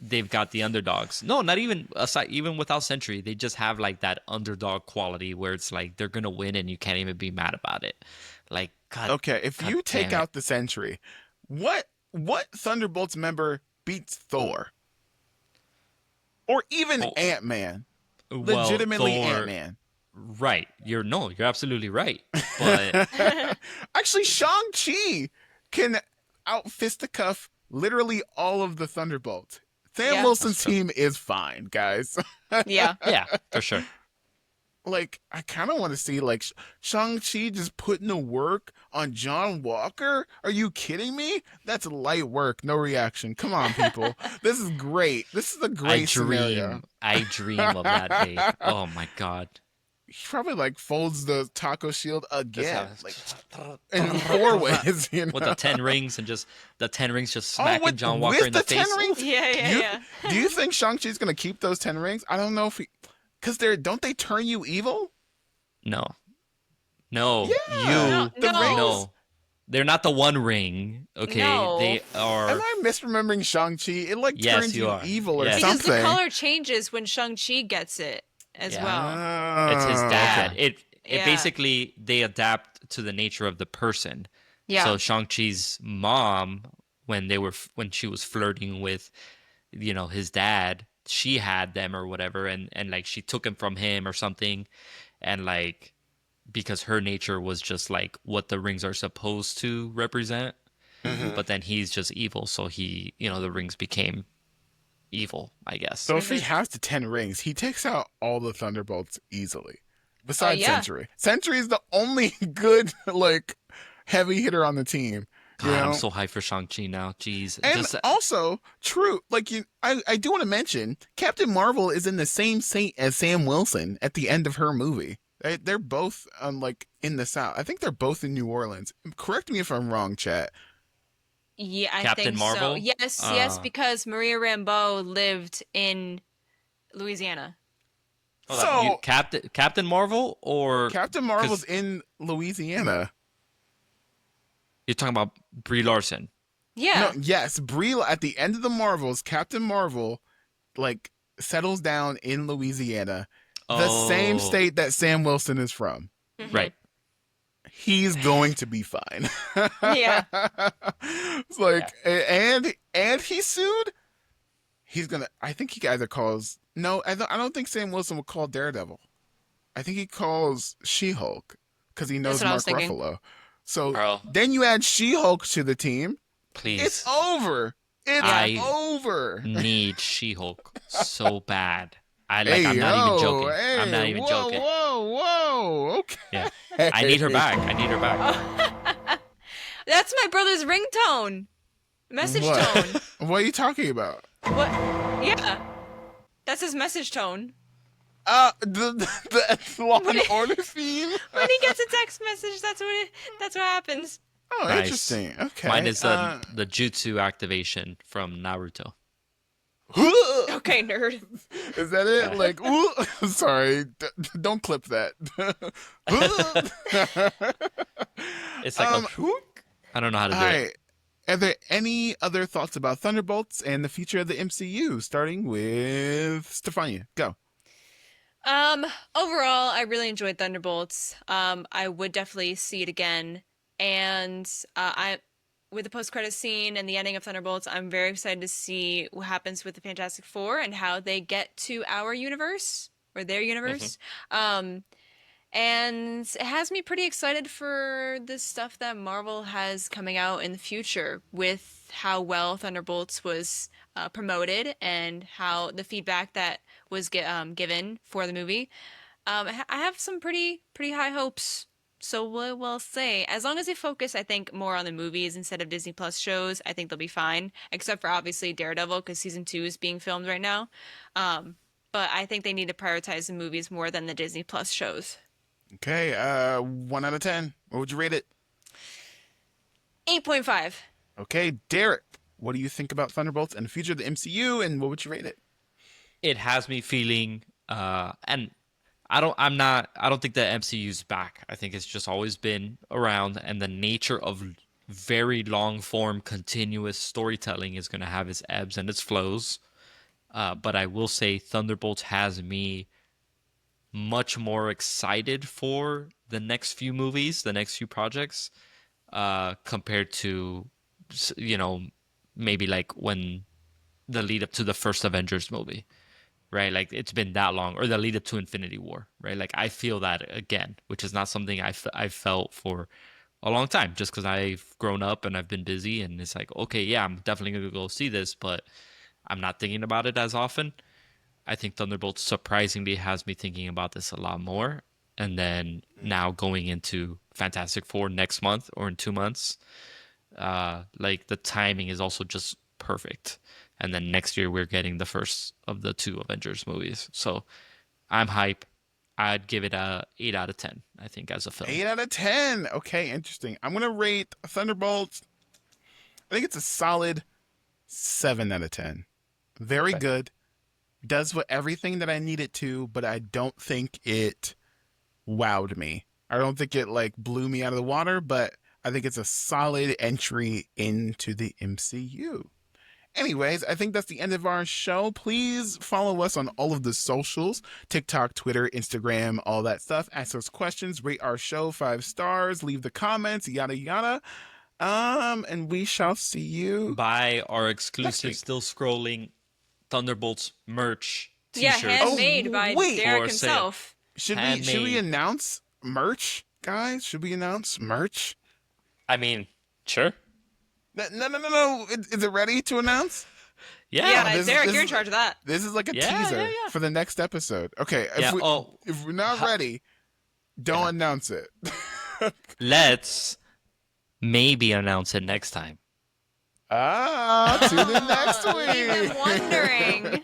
they've got the underdogs. No, not even aside, even without Sentry, they just have like that underdog quality where it's like they're gonna win and you can't even be mad about it. Like, Okay, if god you take damn it. out the Century, what Thunderbolts member beats Thor? Or even Oh, Ant-Man? well, Legitimately Thor, Ant-Man. right? You're absolutely right. But Actually, Shang-Chi can out fisticuff literally all of the Thunderbolts. Sam Yeah. that's Wilson's true. team is fine, guys. Yeah. Yeah, for sure. Like, I kind of want to see, like, Shang-Chi just putting the work on John Walker? Are you kidding me? That's light work, no reaction. Come on, people. This is great. This is a great scenario. I dream of that day. Oh my god. He probably, like, folds the taco shield Just again. have Like, in four ways, you know? with the 10 rings and just the 10 rings just Oh, smacking John Walker in the with the 10 face. rings? Yeah, yeah, You, yeah. do you think Shang-Chi's gonna keep those 10 rings? I don't know if he... Because don't they turn you evil? No. No. Yeah, You the No. rings. no. They're not the one ring, okay? No. They Am are I misremembering Shang-Chi? It like Yes, turns you you are. evil or Yes. Because something. the color changes when Shang-Chi gets it as Yeah. well. it's his Oh, dad. okay. It Yeah. basically they adapt to the nature of the person. Yeah. So Shang-Chi's mom when she was flirting with his dad, she had them or whatever and like she took him from him or something and like because her nature was just like what the rings are supposed to represent, Mhm. but then he's just evil, so the rings became evil, I guess. So if he has the 10 rings, he takes out all the Thunderbolts easily. Besides yeah. Sentry. Sentry is the only good, like, heavy hitter on the team. You God, I'm know, so hyped for Shang-Chi now. Jeez. and Just also true. Like I do want to mention Captain Marvel is in the same state as Sam Wilson at the end of her movie. They're both like in the South. I think they're both in New Orleans. Correct me if I'm wrong, chat. Yeah, I Captain think so. Marvel. Yes, because Maria Rambeau lived in Louisiana. Hold up. You So Captain Marvel or Captain Marvel's because in Louisiana. you're talking about Brie Larson. No, Yeah, yes, Brie at the end of the Marvels, Captain Marvel like settles down in Louisiana, the same Oh, state that Sam Wilson is from. hmm right. He's going to be fine. yeah. It's Yeah. like and he sued. He's gonna. I think he either calls. No, I don't think Sam Wilson will call Daredevil. I think he calls She-Hulk because he That's knows what I was Mark thinking. Ruffalo. So Bro, then you add She-Hulk to the team. It's please. over. It's Yeah. I over. need She-Hulk so bad. I'm Hey not even yo, joking. I'm not hey, even whoa, joking. whoa. Yeah. Okay. I need her back. I need her back. That's my brother's ringtone. Message tone. What? What are you talking about? What? Yeah. That's his message tone. The Law and Order theme. When he gets a text message, that's what happens. Oh, Nice. interesting. Okay. Mine is the jutsu activation from Naruto. Okay, nerd. Is that it? Yeah. Like, ooh, sorry, don't clip that. It's like I don't know how to do all it. right. Are there any other thoughts about Thunderbolts and the future of the MCU? Starting with Stefania, go. Overall, I really enjoyed Thunderbolts. I would definitely see it again. And I with the post-credit scene and the ending of Thunderbolts, I'm very excited to see what happens with the Fantastic Four and how they get to our universe or their universe. And it has me pretty excited for the stuff that Marvel has coming out in the future with how well Thunderbolts was promoted and how the feedback that was given for the movie. I have some pretty high hopes. So we'll say, as long as they focus, I think, more on the movies instead of Disney Plus shows, I think they'll be fine. Except for obviously Daredevil, because season 2 is being filmed right now. But I think they need to prioritize the movies more than the Disney Plus shows. Okay, 1 out of 10. What would you rate it? 8.5. Okay, Derek, what do you think about Thunderbolts and the future of the MCU, and what would you rate it? It has me feeling and I don't think the MCU's back. I think it's just always been around, and the nature of very long form continuous storytelling is going to have its ebbs and its flows. But I will say Thunderbolts has me much more excited for the next few movies, the next few projects, compared to, maybe like when the lead up to the first Avengers movie, right? Like it's been that long, or the lead up to Infinity War, right? Like I feel that again, which is not something I've felt for a long time, just because I've grown up and I've been busy, and it's like, okay, yeah, I'm definitely gonna go see this, but I'm not thinking about it as often. I think Thunderbolts surprisingly has me thinking about this a lot more. And then now going into Fantastic Four next month or in 2 months, like the timing is also just perfect. And then next year we're getting the first of the 2 Avengers movies. So I'm hype. I'd give it a 8 out of 10, I think, as a film. 8 out of 10. Okay, interesting. I'm gonna rate Thunderbolts. I think it's a solid 7 out of 10. Very good. Does everything that I need it to, but I don't think it wowed me. I don't think it like blew me out of the water, but I think it's a solid entry into the MCU. Anyways, I think that's the end of our show. Please follow us on all of the socials: TikTok, Twitter, Instagram, all that stuff. Ask us questions, rate our show 5 stars, leave the comments, yada yada. And we shall see you. Buy our week. exclusive still scrolling Thunderbolts merch Yeah, t-shirts. handmade by wait. Derek For sale. himself. Should we Handmade. announce merch, guys? Should we announce merch? I mean, sure. No. Is it ready to announce? Yeah, this- Derek, this you're in is- charge of that. This is like a Yeah, teaser yeah. for the next episode. Okay, Yeah, if we're not ready, don't announce it. let's maybe announce it next time. Tune in next Leave them week. wondering.